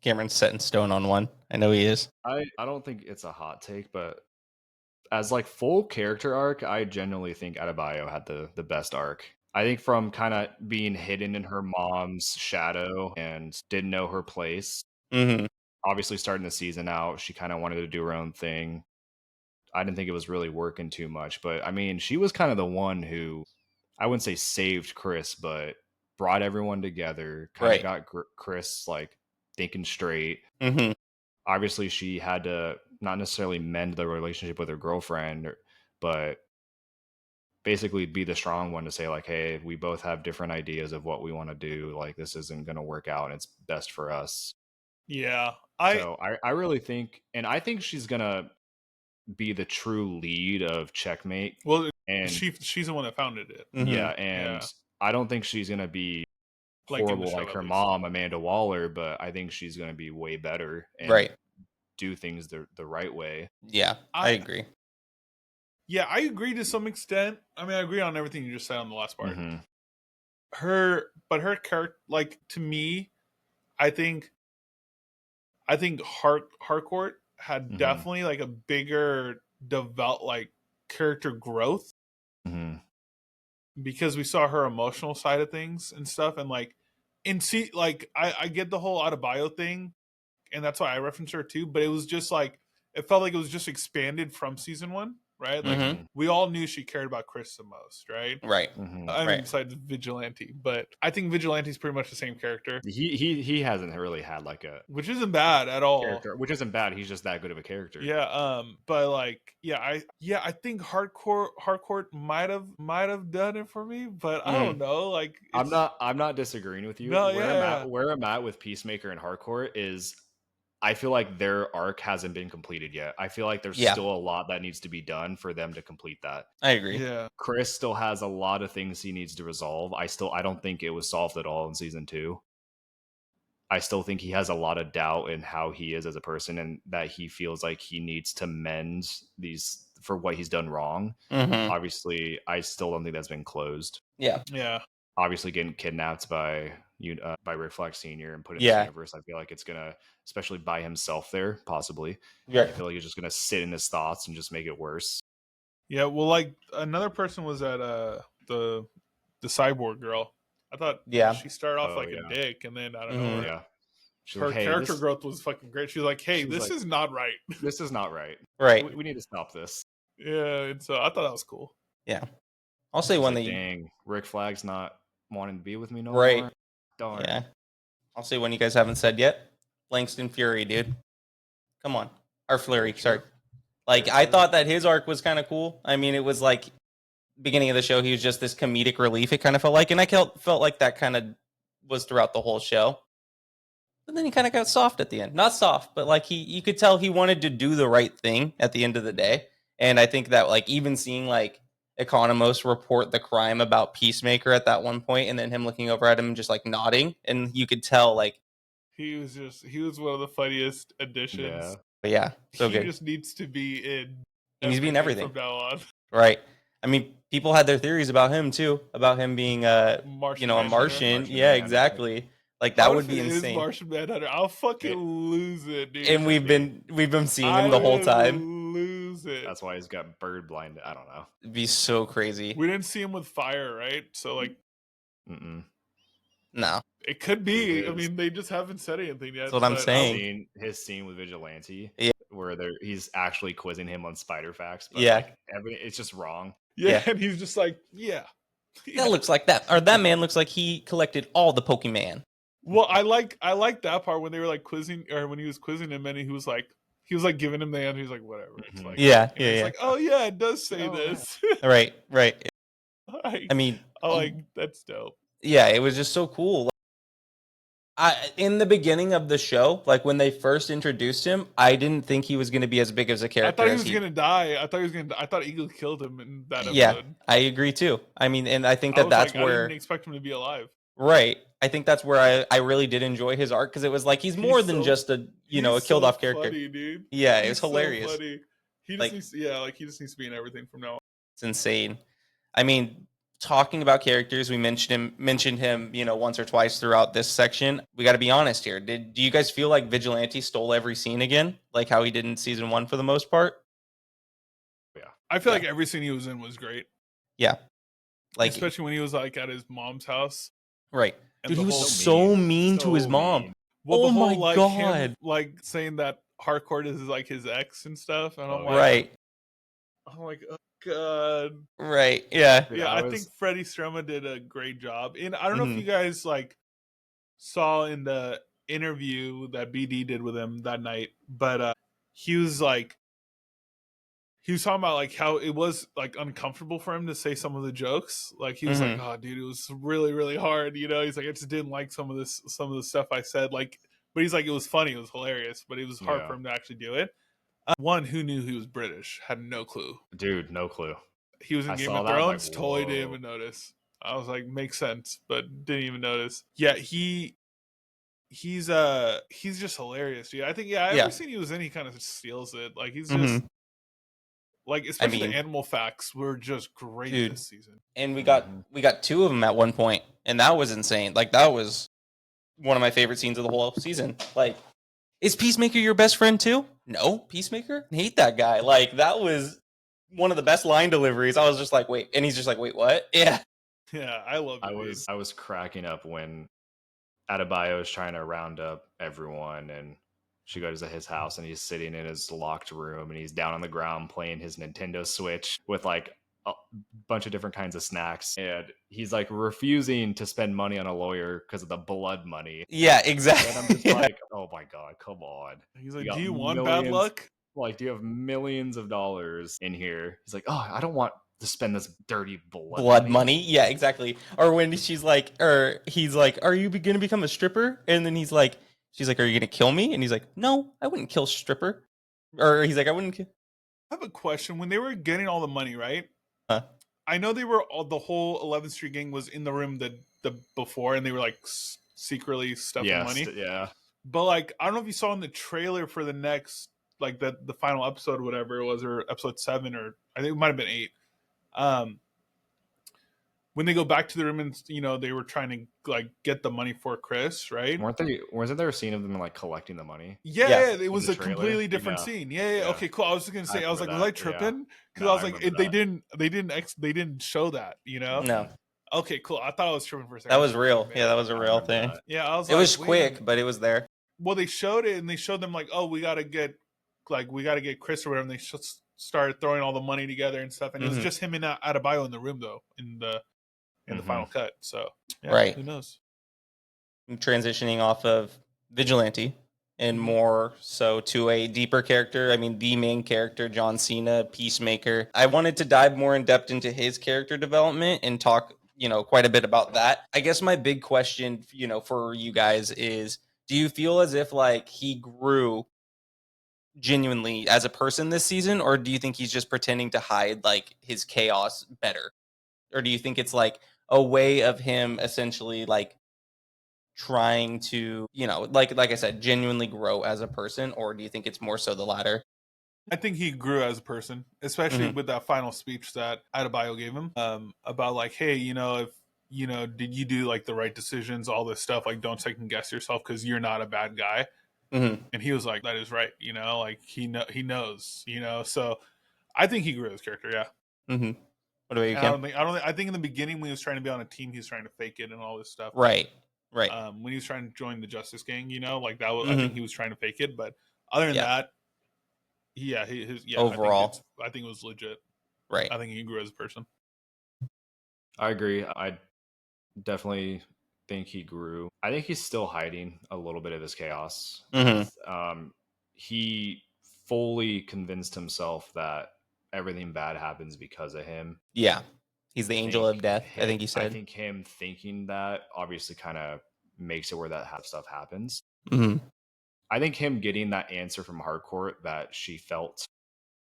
Cameron's set in stone on one. I know he is. I don't think it's a hot take, but as like full character arc, I genuinely think Adebayo had the best arc. I think from kind of being hidden in her mom's shadow and didn't know her place. Obviously, starting the season out, she kind of wanted to do her own thing. I didn't think it was really working too much, but I mean, she was kind of the one who, I wouldn't say saved Chris, but brought everyone together, kind of got Chris like thinking straight. Obviously, she had to not necessarily mend the relationship with her girlfriend, but basically be the strong one to say like, hey, we both have different ideas of what we want to do. Like, this isn't going to work out and it's best for us. Yeah. I really think, and I think she's going to be the true lead of Checkmate. Well, and she's the one that founded it. Yeah, and I don't think she's going to be horrible like her mom, Amanda Waller, but I think she's going to be way better and do things the right way. Yeah, I agree. Yeah, I agree to some extent. I mean, I agree on everything you just said on the last part. Her character, like, to me, I think Harcourt had definitely like a bigger character growth because we saw her emotional side of things and stuff, and like I get the whole Adebayo thing, and that's why I referenced her too. But it was just like it felt like it was just expanded from season 1. Right, like we all knew she cared about Chris the most, right? Right. I mean, besides Vigilante, but I think Vigilante's pretty much the same character. He hasn't really had like a, which isn't bad at all. Character, which isn't bad. He's just that good of a character. Yeah. But like, I think Harcourt might have done it for me, but I don't know. Like, I'm not disagreeing with you. No, where I'm at with Peacemaker and Harcourt is, I feel like their arc hasn't been completed yet. I feel like there's still a lot that needs to be done for them to complete that. I agree. Yeah. Chris still has a lot of things he needs to resolve. I don't think it was solved at all in season 2. I still think he has a lot of doubt in how he is as a person and that he feels like he needs to mend these for what he's done wrong. Obviously, I still don't think that's been closed. Yeah. Obviously, getting kidnapped by Rick Flag Sr. and put in this universe, I feel like it's gonna, especially by himself there, possibly. I feel like he's just gonna sit in his thoughts and just make it worse. Yeah, well, like another person was at the cyborg girl. I thought she started off a dick, and then I don't know. Her like, hey, character growth was fucking great. She's like, hey, this is not right. This is not right. Right. We need to stop this. Yeah, and so I thought that was cool. Yeah. I'll say one that dang, Rick Flag's not wanting to be with me no right. more. Darn. Yeah. I'll say one you guys haven't said yet. Langston Fury, dude. Come on. Or Fleury, sorry. Like, I thought that his arc was kind of cool. I mean, it was like beginning of the show, he was just this comedic relief, it kind of felt like. And I felt like that kind of was throughout the whole show. But then he kind of got soft at the end. Not soft, but like you could tell he wanted to do the right thing at the end of the day. And I think that like even seeing like Economos report the crime about Peacemaker at that one point, and then him looking over at him and just like nodding, and you could tell like he was one of the funniest additions. Yeah. But yeah, so he good. Just needs to be in. He needs to be in everything from now on. Right. I mean, people had their theories about him too, about him being a Martian. Yeah, exactly. Like that would be insane. Martian Manhunter. I'll fucking lose it, dude. And we've been seeing him the whole time. Lose it. That's why he's got bird blind. I don't know. It'd be so crazy. We didn't see him with fire, right? So like, no. It could be. I mean, they just haven't said anything yet. That's what I'm saying. His scene with Vigilante, where he's actually quizzing him on spider facts. But like, it's just wrong. Yeah, and he's just like, that looks like that, or that man looks like he collected all the Pokemon. Well, I like that part when they were like quizzing, or when he was quizzing him, and he was like, he was like giving him the answer. He's like, whatever. It's like, Yeah. It's like, oh yeah, it does say this. Right. Like, I mean, that's dope. Yeah, it was just so cool. In the beginning of the show, like when they first introduced him, I didn't think he was going to be as big as a character. I thought he was gonna die. I thought Eagle killed him in that episode. Yeah, I agree too. I mean, and I think that's I where didn't expect him to be alive. Right. I think that's where I really did enjoy his arc because it was like he's more than just a a killed off character. Funny, dude. Yeah, it was hilarious. So funny. He just needs he just needs to be in everything from now on. It's insane. I mean, talking about characters, we mentioned him, once or twice throughout this section. We got to be honest here. Do you guys feel like Vigilante stole every scene again, like how he did in season 1 for the most part? Yeah, I feel like every scene he was in was great. Yeah, like especially when he was like at his mom's house. Right, dude, he was so mean to his mom. Well, oh my god, him, like saying that Harcourt is like his ex and stuff, and I'm like, I'm like, oh god, right, yeah, I think Freddie Stroma did a great job. And I don't know if you guys like saw in the interview that BD did with him that night, but he was talking about like how it was like uncomfortable for him to say some of the jokes. Like he was like, "Oh, dude, it was really, really hard." He's like, "I just didn't like some of the stuff I said." Like, but he's like, "It was funny, it was hilarious, but it was hard for him to actually do it." One who knew he was British had no clue. Dude, no clue. He was in Game of Thrones, like, totally didn't even notice. I was like, makes sense, but didn't even notice. Yeah, he's just hilarious. Yeah, I think every scene he was in, he kind of steals it. Like he's just. Like, especially the animal facts were just great this season. And we got 2 of them at one point, and that was insane. Like, that was one of my favorite scenes of the whole season. Like, is Peacemaker your best friend too? No, Peacemaker? I hate that guy. Like, that was one of the best line deliveries. I was just like, wait. And he's just like, wait, what? Yeah. Yeah, I love it. I was cracking up when Adebayo is trying to round up everyone, and she goes to his house and he's sitting in his locked room and he's down on the ground playing his Nintendo Switch with like a bunch of different kinds of snacks. And he's like refusing to spend money on a lawyer because of the blood money. Yeah, exactly. And I'm just like, oh my God, come on. He's like, do you want bad luck? Like, do you have millions of dollars in here? He's like, oh, I don't want to spend this dirty blood money. Yeah, exactly. Or when he's like, are you going to become a stripper? And then she's like, are you going to kill me? And he's like, no, I wouldn't kill stripper. Or he's like, I wouldn't kill. I have a question. When they were getting all the money, right? I know they were the whole 11th Street gang was in the room the before, and they were like secretly stuffing money. Yeah. But like, I don't know if you saw in the trailer for the next, like the final episode, whatever it was, or episode 7, or I think it might have been 8. When they go back to the room and they were trying to like get the money for Chris, right? Wasn't there a scene of them like collecting the money? Yeah, it was a completely different scene. Yeah. Okay, cool. I was just gonna say, I was like, was I tripping? Because I was like, they didn't show that, No. Okay, cool. I thought I was tripping for a second. That was real. Yeah, that was a real thing. Yeah, I was. It was quick, but it was there. Well, they showed it, and they showed them like, oh, we gotta get Chris or whatever. And they started throwing all the money together and stuff, and it was just him and Adebayo in the room though, in the final cut. So right, who knows? Transitioning off of Vigilante and more so to a deeper character. I mean, the main character, John Cena, Peacemaker. I wanted to dive more in depth into his character development and talk, quite a bit about that. I guess my big question, for you guys is, do you feel as if like he grew genuinely as a person this season, or do you think he's just pretending to hide like his chaos better? Or do you think it's like a way of him essentially like trying to, like I said, genuinely grow as a person? Or do you think it's more so the latter? I think he grew as a person, especially with that final speech that Adebayo gave him about like, hey, if did you do like the right decisions, all this stuff, like don't second guess yourself because you're not a bad guy. And he was like, that is right, like he knows, so I think he grew his character. Yeah. What about you, Cam? I think in the beginning when he was trying to be on a team, he was trying to fake it and all this stuff. Right. When he was trying to join the Justice Gang, like that was, I think he was trying to fake it. But other than that, overall, I think it was legit. Right. I think he grew as a person. I agree. I definitely think he grew. I think he's still hiding a little bit of his chaos. He fully convinced himself that everything bad happens because of him. Yeah. He's the angel of death, I think he said. I think him thinking that obviously kind of makes it where that stuff happens. Mm-hmm. I think him getting that answer from Harcourt that she felt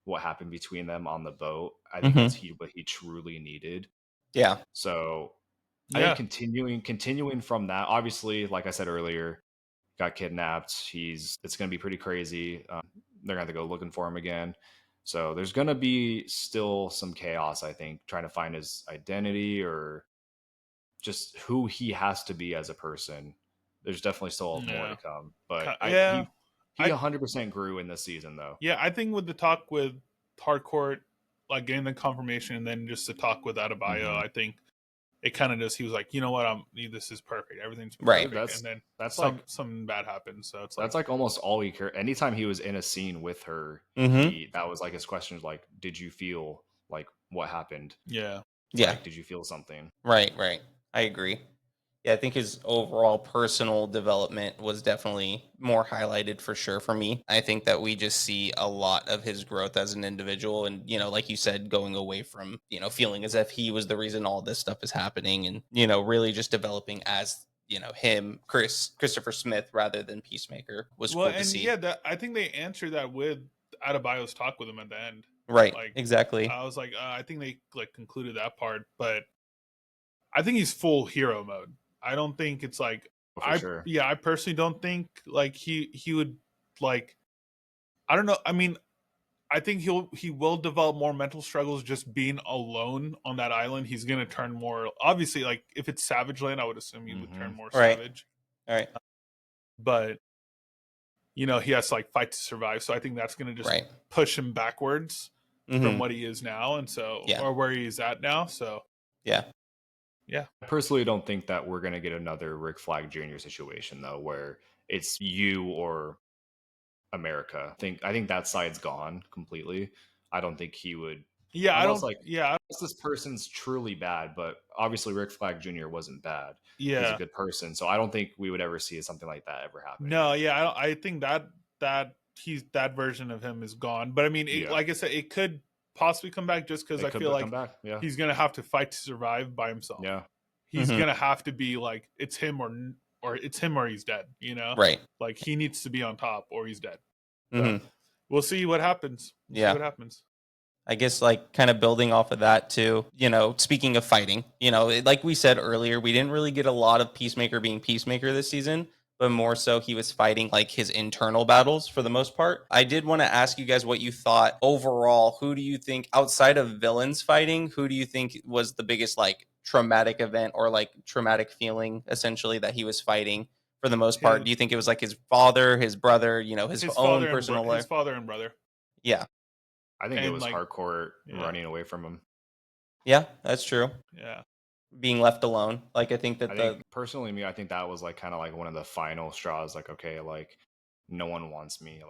what happened between them on the boat, I think that's what he truly needed. Yeah. So I think continuing from that, obviously, like I said earlier, got kidnapped. It's going to be pretty crazy. They're going to have to go looking for him again. So there's going to be still some chaos, I think, trying to find his identity or just who he has to be as a person. There's definitely still more to come. But he 100% grew in this season, though. Yeah, I think with the talk with Harcourt, like getting the confirmation, and then just the talk with Adebayo, I think it kind of just, he was like, you know what, this is perfect, everything's perfect, right. And then that's something bad happens. So it's that's like almost all he cared. Anytime he was in a scene with her, that was like his questions, like, did you feel like what happened? Yeah. Like, did you feel something? Right. I agree. Yeah, I think his overall personal development was definitely more highlighted for sure for me. I think that we just see a lot of his growth as an individual and, like you said, going away from, feeling as if he was the reason all this stuff is happening and, really just developing as, him, Christopher Smith rather than Peacemaker was cool to see. Yeah, I think they answered that with Adebayo's talk with him at the end. Right, exactly. I was like, I think they concluded that part, but I think he's full hero mode. I don't think it's like sure. Yeah, I personally don't think he would I don't know. I mean, I think he will develop more mental struggles just being alone on that island. He's gonna turn more, obviously, like if it's Savage Land, I would assume he would turn more savage. All right. But he has to fight to survive. So I think that's gonna just push him backwards from what he is now, and so or where he's at now. So yeah. I personally don't think that we're going to get another Rick Flag Jr. situation, though, where it's you or America. I think that side's gone completely. I don't think he would. Yeah, unless this person's truly bad, but obviously Rick Flag Jr. wasn't bad. Yeah, he's a good person, so I don't think we would ever see something like that ever happen. No, I think that that version of him is gone. But I mean, like I said, it could possibly come back just because I feel like he's gonna have to fight to survive by himself. Yeah, he's gonna have to be like it's him or it's him or he's dead. Right? Like he needs to be on top or he's dead. So we'll see what happens. See what happens. I guess kind of building off of that too, speaking of fighting, like we said earlier, we didn't really get a lot of Peacemaker being Peacemaker this season, but more so he was fighting his internal battles for the most part. I did want to ask you guys what you thought overall. Who do you think, outside of villains fighting, who do you think was the biggest traumatic event or traumatic feeling essentially that he was fighting for the most part? Do you think it was his father, his brother, his own personal his father and brother? Yeah. I think it was Harcourt running away from him. Yeah, that's true. Yeah. Being left alone. I think that personally, I think that was kind of one of the final straws. Okay, no one wants me.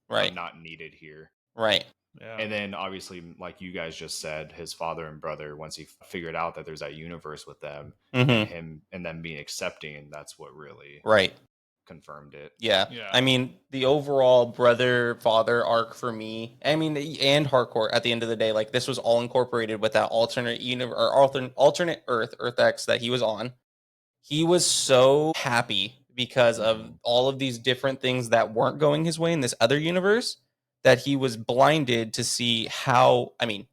I'm not needed here. Right. Yeah. And then obviously, like you guys just said, his father and brother, once he figured out that there's that universe with them and him and them being accepting, that's what really confirmed it. Yeah. I mean, the overall brother-father arc for me, and Harcourt at the end of the day, this was all incorporated with that alternate universe or alternate Earth X that he was on. He was so happy because of all of these different things that weren't going his way in this other universe that he was blinded to see how, I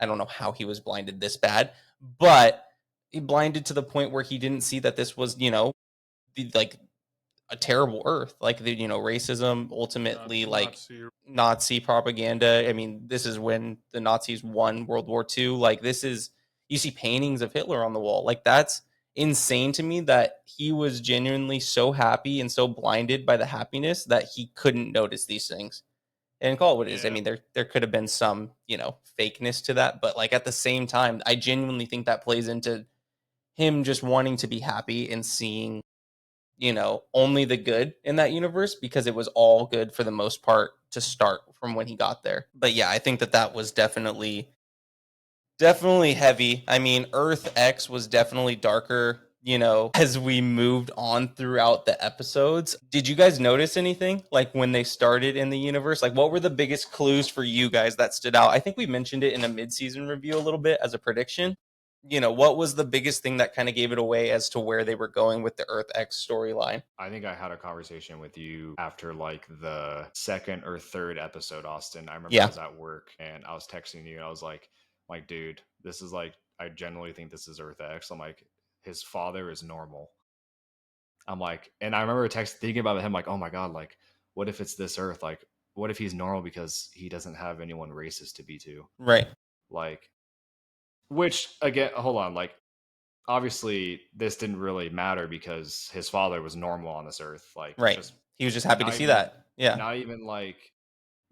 don't know how he was blinded this bad, but he blinded to the point where he didn't see that this was, a terrible Earth, racism, ultimately Nazi propaganda. This is when the Nazis won World War II. This is, you see paintings of Hitler on the wall. That's insane to me that he was genuinely so happy and so blinded by the happiness that he couldn't notice these things. And call it what it is. There could have been some, fakeness to that, but at the same time, I genuinely think that plays into him just wanting to be happy and seeing only the good in that universe because it was all good for the most part to start from when he got there. But yeah, I think that was definitely heavy. Earth X was definitely darker, as we moved on throughout the episodes. Did you guys notice anything like when they started in the universe? Like, what were the biggest clues for you guys that stood out? I think we mentioned it in a mid-season review a little bit as a prediction. What was the biggest thing that kind of gave it away as to where they were going with the Earth X storyline? I think I had a conversation with you after like the second or third episode, Austin. I remember I was at work and I was texting you and I was like, dude, this is like, I genuinely think this is Earth X. I'm like, his father is normal. I'm like, and I remember thinking about him like, oh my God, like, what if it's this Earth? Like, what if he's normal because he doesn't have anyone racist to be to? Right. Like, which again, hold on, like, obviously this didn't really matter because his father was normal on this Earth. Like, right. He was just happy to see that. Yeah. Not even like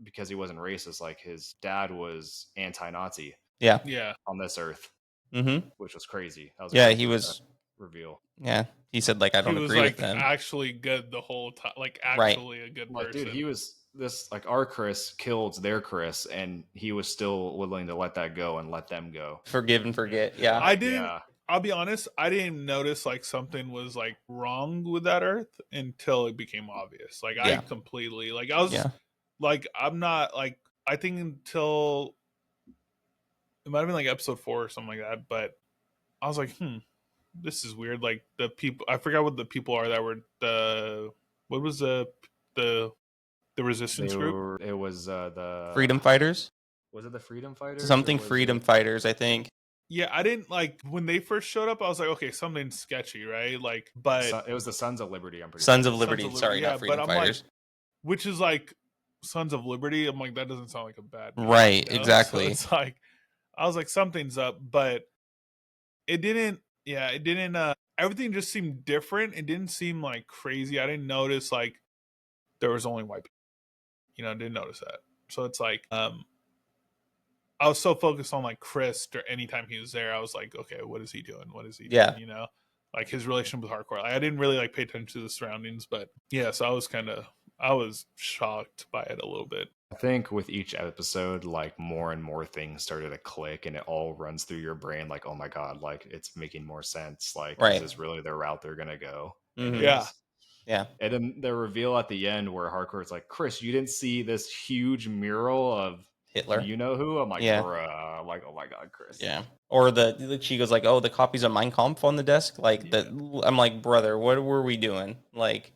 because he wasn't racist. Like, his dad was anti-Nazi. Yeah. Yeah. On this Earth. Mm-hmm. Which was crazy. That was he was reveal. Yeah. He said like I don't agree with them. He was like actually good the whole time. Like actually a good person. Dude, he was this like our Chris killed their Chris, and he was still willing to let that go and let them go. Forgive and forget. Yeah. I didn't. Yeah. I'll be honest. I didn't notice like something was like wrong with that Earth until it became obvious. Like I completely like I was like I'm not like I think until it might have been like episode 4 or something like that. But I was like, this is weird. Like the people, I forgot what the people are that were what was the resistance group? It was the Freedom Fighters. Was it the Freedom Fighters? Something Freedom Fighters, I think. Yeah, I didn't like when they first showed up. I was like, okay, something's sketchy, right? Like, but it was the Sons of Liberty. I'm pretty Sons of Liberty. Sorry, not Freedom Fighters. Like, which is like Sons of Liberty. I'm like, that doesn't sound like a bad name, right? Exactly. So it's like I was like, something's up, but it didn't. Yeah, it didn't. Everything just seemed different. It didn't seem like crazy. I didn't notice like there was only white people. Didn't notice that. So it's like, I was so focused on like Chris. Anytime he was there, I was like, okay, what is he doing? What is he doing? Like his relationship with Hardcore. Like, I didn't really like pay attention to the surroundings, but yeah. So I was shocked by it a little bit. I think with each episode, like more and more things started to click, and it all runs through your brain. Like, oh my God, like it's making more sense. Like, is this really the route they're gonna go? Mm-hmm. Yeah. And then the reveal at the end where Hardcore's like, Chris, you didn't see this huge mural of Hitler. You know who? I'm like, bruh. Like, oh my God, Chris. Yeah. Or she goes like, oh, the copies of Mein Kampf on the desk. Like I'm like, brother, what were we doing? Like,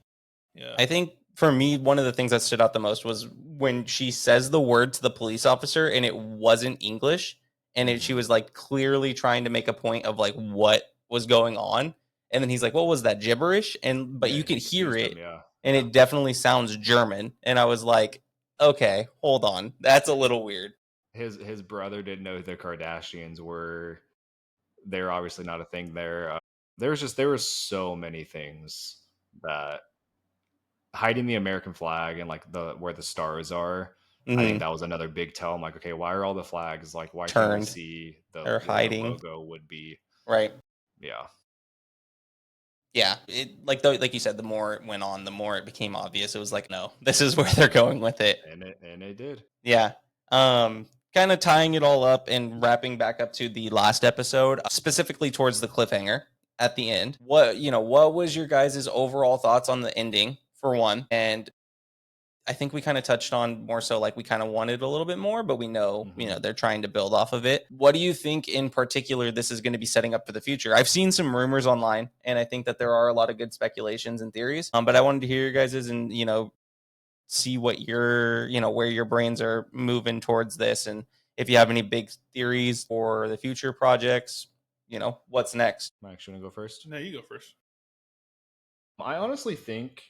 I think for me, one of the things that stood out the most was when she says the word to the police officer and it wasn't English. And she was like clearly trying to make a point of like what was going on. And then he's like, what was that, gibberish? But you could hear it. And it definitely sounds German. And I was like, okay, hold on. That's a little weird. His brother didn't know who the Kardashians were. They're obviously not a thing there. There were so many things that hiding the American flag and like where the stars are. Mm-hmm. I think that was another big tell. I'm like, okay, why are all the flags like why can't we see the hiding logo would be right? Yeah. Yeah, it like you said, the more it went on, the more it became obvious. It was like, no, this is where they're going with it, and it did. Yeah, kind of tying it all up and wrapping back up to the last episode, specifically towards the cliffhanger at the end. What was your guys' overall thoughts on the ending for one? And I think we kind of touched on more so like we kind of wanted a little bit more, but we know, they're trying to build off of it. What do you think in particular this is going to be setting up for the future? I've seen some rumors online, and I think that there are a lot of good speculations and theories. But I wanted to hear your guys's and, see what where your brains are moving towards this. And if you have any big theories for the future projects, what's next? Am I actually going to go first? No, you go first. I honestly think,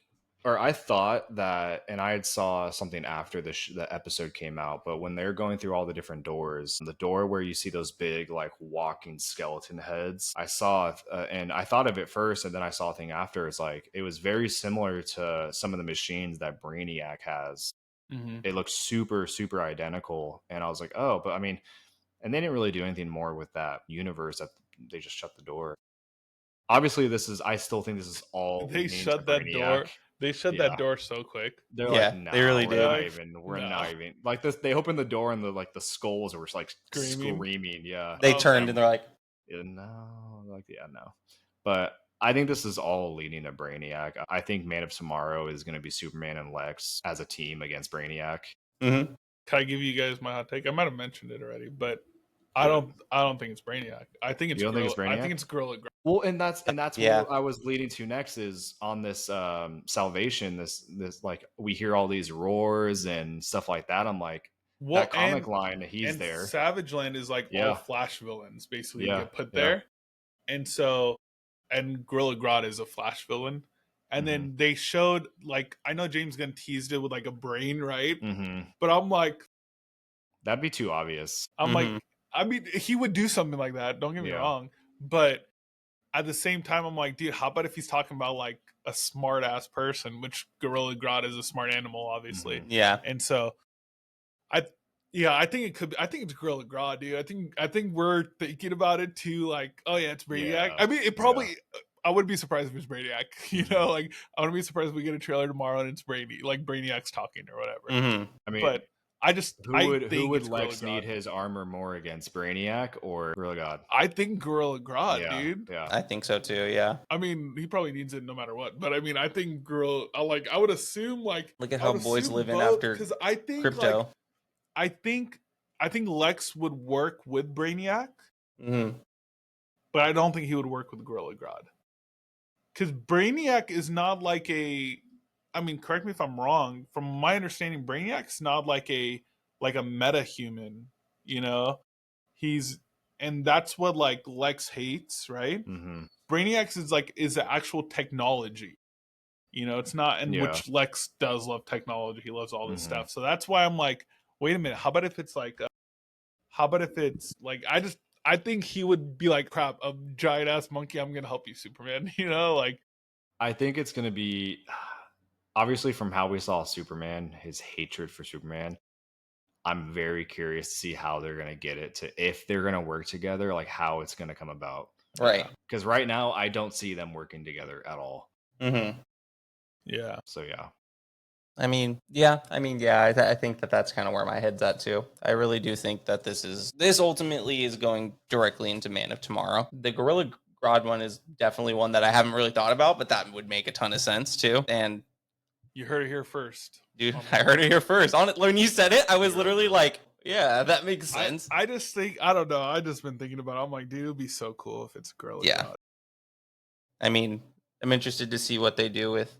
or I thought that, and I had saw something after the episode came out, but when they're going through all the different doors, the door where you see those big like walking skeleton heads, I saw, and I thought of it first, and then I saw a thing after. It's like it was very similar to some of the machines that Brainiac has. Mm-hmm. It looked super, super identical, and I was like, oh, but I mean, and they didn't really do anything more with that universe. That they just shut the door. Obviously, I still think this is all. They shut that door. They shut that door so quick. They're like, no, they really did. We're not even like this. They opened the door and the skulls were like screaming. Yeah, they turned and they're like, no, like no. But I think this is all leading to Brainiac. I think Man of Tomorrow is going to be Superman and Lex as a team against Brainiac. Mm-hmm. Can I give you guys my hot take? I might have mentioned it already, but I don't think it's Brainiac. I think it's think it's Brainiac? I think it's Gorilla Grodd. Well, and that's Yeah. what I was leading to next is on this Salvation, this like we hear all these roars and stuff like that. I'm like, Well, that comic line, he's and there. Savage Land is like all Yeah. Flash villains basically Yeah, get put yeah. there. And so, and Gorilla Grodd is a Flash villain. And then they showed, like, I know James Gunn teased it with like a brain, right? But I'm like, that'd be too obvious. I'm like, I mean, he would do something like that. Don't get me wrong. But at the same time, I'm like, dude, how about if he's talking about like a smart ass person, which Gorilla Grodd is a smart animal, obviously. Yeah. And so, I think it could be. I think it's Gorilla Grodd, dude. I think we're thinking about it too. Like, oh yeah, it's Brainiac. Yeah. I mean, it probably. I wouldn't be surprised if it's Brainiac. You know, like I wouldn't be surprised if we get a trailer tomorrow and it's Brainiac's talking or whatever. I mean, but I just who would it's Lex Gorilla need Grodd. his armor more against, Brainiac or Gorilla Grodd? I think Gorilla Grodd, dude. Yeah, I think so too. Yeah. I mean, he probably needs it no matter what. But I mean, I think I would assume like Look at how boys living both, after because I think crypto. like, I think Lex would work with Brainiac, but I don't think he would work with Gorilla Grodd. Because Brainiac is not like I mean, correct me if I'm wrong. From my understanding, Brainiac's not like a meta-human, you know? And that's what like Lex hates, right? Brainiac is the actual technology. You know, it's not, and which Lex does love technology. He loves all this stuff. So that's why I'm like, wait a minute, how about if it's like I think he would be like, crap, a giant ass monkey, I'm gonna help you, Superman. You know, like I think it's gonna be obviously from how we saw Superman, his hatred for Superman. I'm very curious to see how they're gonna get it to, if they're gonna work together, like how it's gonna come about. Right. Because right now I don't see them working together at all. Yeah. So yeah. I think that's kind of where my head's at too. I really do think that this ultimately is going directly into Man of Tomorrow. The Gorilla Grodd one is definitely one that I haven't really thought about, but that would make a ton of sense too. And you heard it here first, dude. I heard it here first. On it, when you said it, I was literally like, "Yeah, that makes sense." I just think, I don't know. I just been thinking about it. I'm like, dude, it'd be so cool if it's Gorilla Grodd. I mean, I'm interested to see what they do with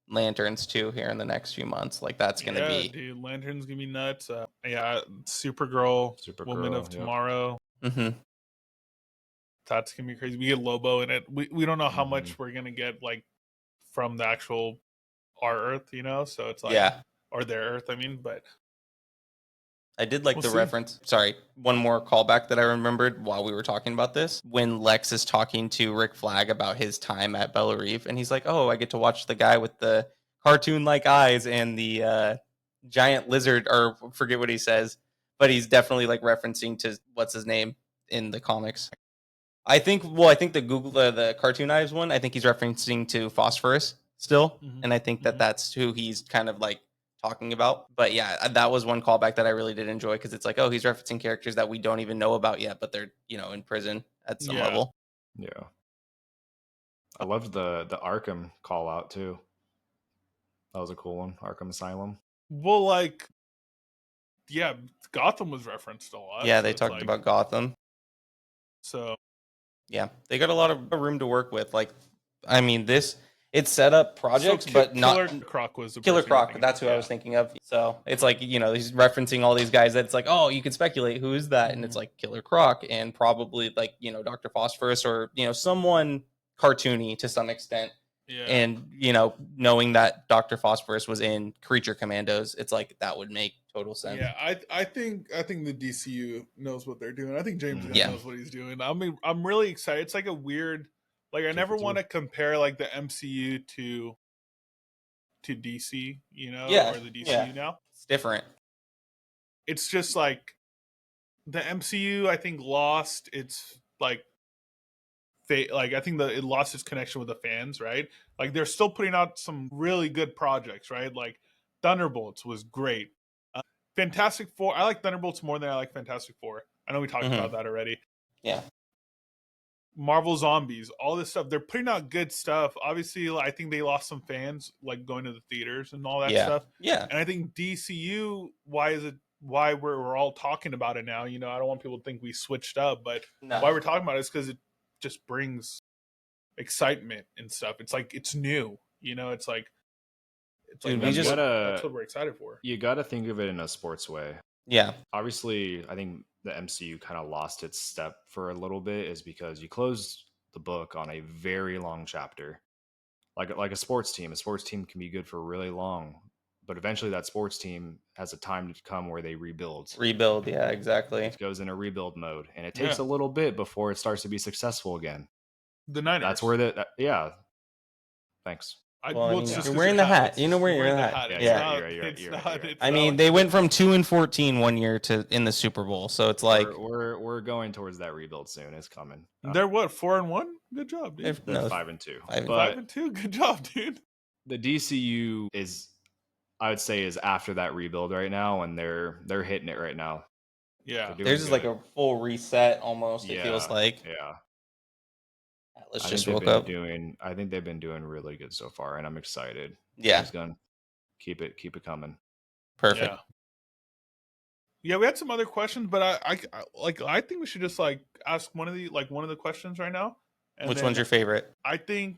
Lanterns too here in the next few months. Like that's gonna be, dude. Lantern's gonna be nuts. Supergirl, Woman of Tomorrow. That's gonna be crazy. We get Lobo in it. We don't know how much we're gonna get like from the actual our Earth, you know. So it's like or their Earth. I mean, but I did like the reference. Sorry, one more callback that I remembered while we were talking about this. When Lex is talking to Rick Flag about his time at Bella Reeve, and he's like, "Oh, I get to watch the guy with the cartoon-like eyes and the giant lizard," or forget what he says, but he's definitely like referencing to what's his name in the comics. I think the cartoon eyes one, I think he's referencing to Phosphorus still, and I think that's who he's kind of like talking about. But yeah, that was one callback that I really did enjoy, because it's like, oh, he's referencing characters that we don't even know about yet, but they're, in prison at some level. Yeah. I loved the Arkham call out too. That was a cool one. Arkham Asylum. Well, like, yeah, Gotham was referenced a lot. Yeah, they talked about Gotham. So yeah, they got a lot of room to work with. Like, I mean, it's set up projects, but not Killer Croc was the Killer Croc. That's who I was thinking of. So it's like, he's referencing all these guys that it's like, oh, you can speculate who is that, and it's like Killer Croc, and probably like Dr. Phosphorus, or someone cartoony to some extent. Yeah. And knowing that Dr. Phosphorus was in Creature Commandos, it's like that would make total sense. Yeah, I think the DCU knows what they're doing. I think James Gunn knows what he's doing. I mean, I'm really excited. It's like a weird, like, I never want to compare like the MCU to DC, or the DCU now. It's different. It's just like the MCU, I think, lost its like I think it lost its connection with the fans, right? Like, they're still putting out some really good projects, right? Like Thunderbolts was great. Fantastic Four, I like Thunderbolts more than I like Fantastic Four. I know we talked about that already. Yeah. Marvel Zombies, all this stuff. They're putting out good stuff. Obviously, I think they lost some fans, like going to the theaters and all that stuff. Yeah. And I think DCU, why we're all talking about it now? I don't want people to think we switched up, but why we're talking about it is because it just brings excitement and stuff. It's like it's new. It's like Dude, that's what we're excited for. You got to think of it in a sports way. Yeah. Obviously, I think the MCU kind of lost its step for a little bit is because you closed the book on a very long chapter. Like a sports team. A sports team can be good for really long, but eventually that sports team has a time to come where they rebuild. Yeah, exactly. It goes in a rebuild mode, and it takes a little bit before it starts to be successful again. The Niners. That's where yeah. Thanks. You're wearing the hat. You're wearing the hat. Yeah. I mean, they went from 2-14 one year to in the Super Bowl, so it's like we're going towards that rebuild soon. It's coming. They're what, 4-1? Good job, dude. They're 5-2. 5-2. Good job, dude. The DCU I would say, is after that rebuild right now, and they're hitting it right now. Yeah, there's just like a full reset almost. It feels like. Yeah. Let's just woke up. I think they've been doing really good so far, and I'm excited. Yeah, it's gonna keep it coming. Perfect. Yeah, we had some other questions, but I think we should just ask one of the questions right now. Which one's your favorite? I think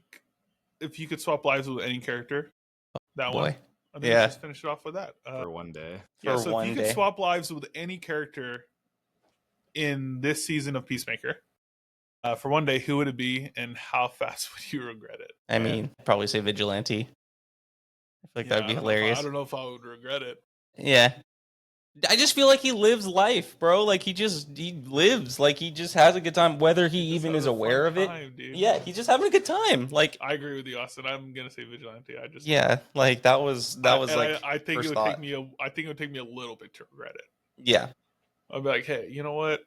if you could swap lives with any character, that one. I think let's just finish it off with that. For one day. Yeah, so if you could swap lives with any character in this season of Peacemaker, for one day, who would it be, and how fast would you regret it? I mean, probably say Vigilante. I feel like that'd be hilarious. I don't know if I would regret it. Yeah. I just feel like he lives life, bro. Like he lives, like he just has a good time, whether he even is aware of it. Dude. Yeah, he's just having a good time. Like I agree with you, Austin. I'm gonna say Vigilante. Like that was I think it would take me a little bit to regret it. Yeah. I'd be like, hey, you know what?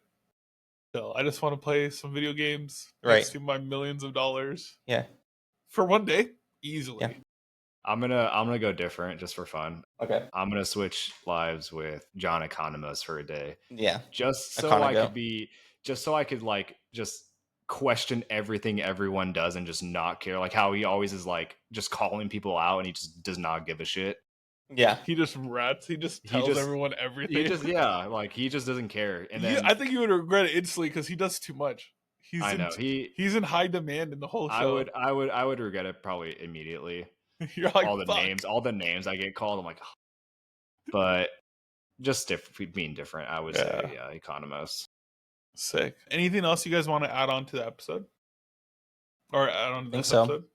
I just want to play some video games. Right. To my millions of dollars. Yeah. For one day, easily. Yeah. I'm gonna go different just for fun. Okay. I'm gonna switch lives with John Economos for a day. Yeah. Just so I could just question everything everyone does and just not care. Like how he always is just calling people out and he just does not give a shit. Yeah. He just rats. He just tells everyone everything. He just doesn't care. And then I think you would regret it instantly because he does too much. He's in high demand in the whole show. I would regret it probably immediately. You're like, all the names I get called, I'm like, oh. But just being different, I would say Economos. Sick. Anything else you guys want to add on to the episode? Or add on to this episode?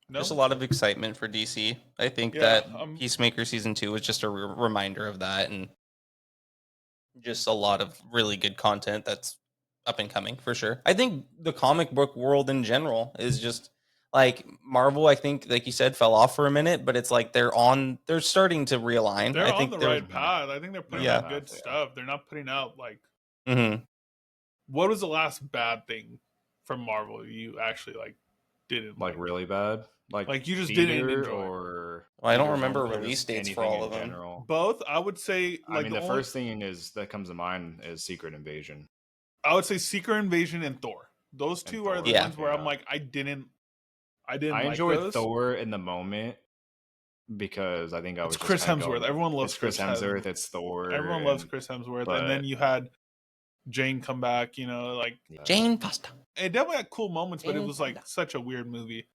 No? There's a lot of excitement for DC. I think that Peacemaker Season 2 was just a reminder of that, and just a lot of really good content that's up and coming for sure. I think the comic book world in general is just like Marvel. I think, like you said, fell off for a minute, but it's like they're starting to realign. They're on the right path. I think they're putting out good stuff. They're not putting out What was the last bad thing from Marvel you actually didn't like really bad? Like you just didn't enjoy? Or I don't remember release dates for all of them. General. Both, I would say. The first thing that comes to mind is Secret Invasion. I would say Secret Invasion and Thor. Those two are the ones where I'm like, I enjoyed Thor in the moment because I think I was. It's Chris Hemsworth. Everyone loves Chris Hemsworth. It's Thor. Everyone loves Chris Hemsworth, and then you had Jane come back. Jane Foster. It definitely had cool moments, but it was such a weird movie.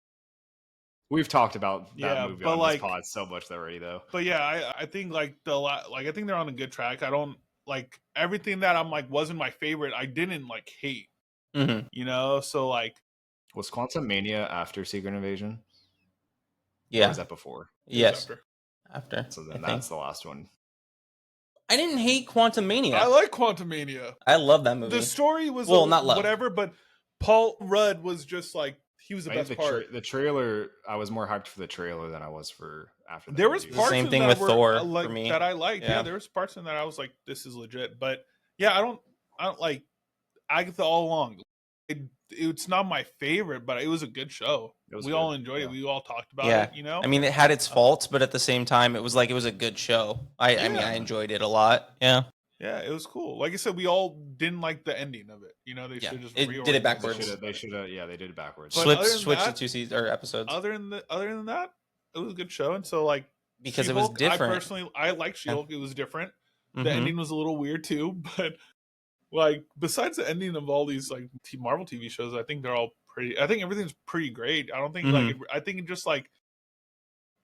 We've talked about that movie on this pod so much already, though. But yeah, I think I think they're on a good track. I don't everything that I'm wasn't my favorite. I didn't hate. Mm-hmm. So was Quantum Mania after Secret Invasion? Yeah. Or was that before? Yes. After. So then that's the last one. I didn't hate Quantum Mania. I like Quantum Mania. I love that movie. The story was not love. Whatever, but Paul Rudd was just he was the best part. The trailer, I was more hyped for the trailer than I was for after that. There was parts same thing with Thor for me that I liked. Yeah, there was parts in that I was like, this is legit. But yeah, I don't like Agatha all along. It's not my favorite, but it was a good show. We all enjoyed it. We all talked about it, I mean, it had its faults, but at the same time, it was a good show. I mean, I enjoyed it a lot. Yeah. Yeah, it was cool. Like I said, we all didn't like the ending of it. You know, they should just did it reorient backwards. They should have. Yeah, they did it backwards. But other than Switch the that- 2 seasons or episodes Other than that, it was a good show. And so like because it was She-Hulk, different. I like She-Hulk. It was different. The Mhm. ending was a little weird too, but like besides the ending of all these like Marvel TV shows, I think they're all pretty. I think everything's pretty great. I don't think I think it just like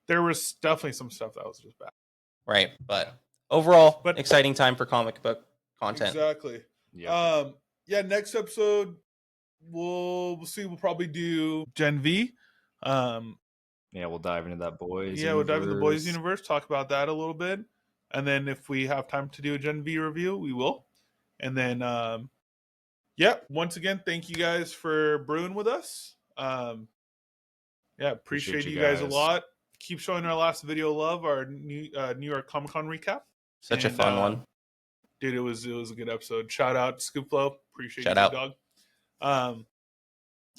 there was definitely some stuff that was just bad. Right, but overall, exciting time for comic book content. Exactly. Yep. Yeah. Next episode, we'll see. We'll probably do Gen V. Yeah, we'll dive into that boys. Yeah, universe. we'll dive into the boys universe. Talk about that a little bit, and then if we have time to do a Gen V review, we will. And then, once again, thank you guys for brewing with us. Appreciate you guys a lot. Keep showing our last video love, our New York Comic Con recap. Such a fun one, dude. It was a good episode. Shout out Scoop Flow. Appreciate you, dog.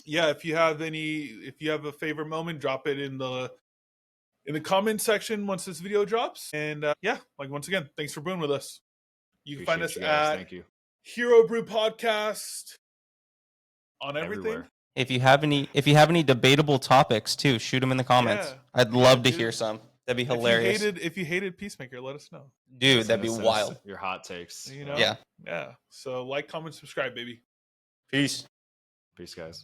If you have a favorite moment, drop it in the comment section once this video drops. And once again, thanks for brewing with us. You can find us at Thank you. Hero Brew Podcast on everything. Everywhere. If you have any debatable topics too, shoot them in the comments. I'd love to hear some. That'd be hilarious. If you hated Peacemaker, let us know. Dude, that'd be wild. Your hot takes. You know? Yeah. Yeah. So like, comment, subscribe, baby. Peace. Peace, guys.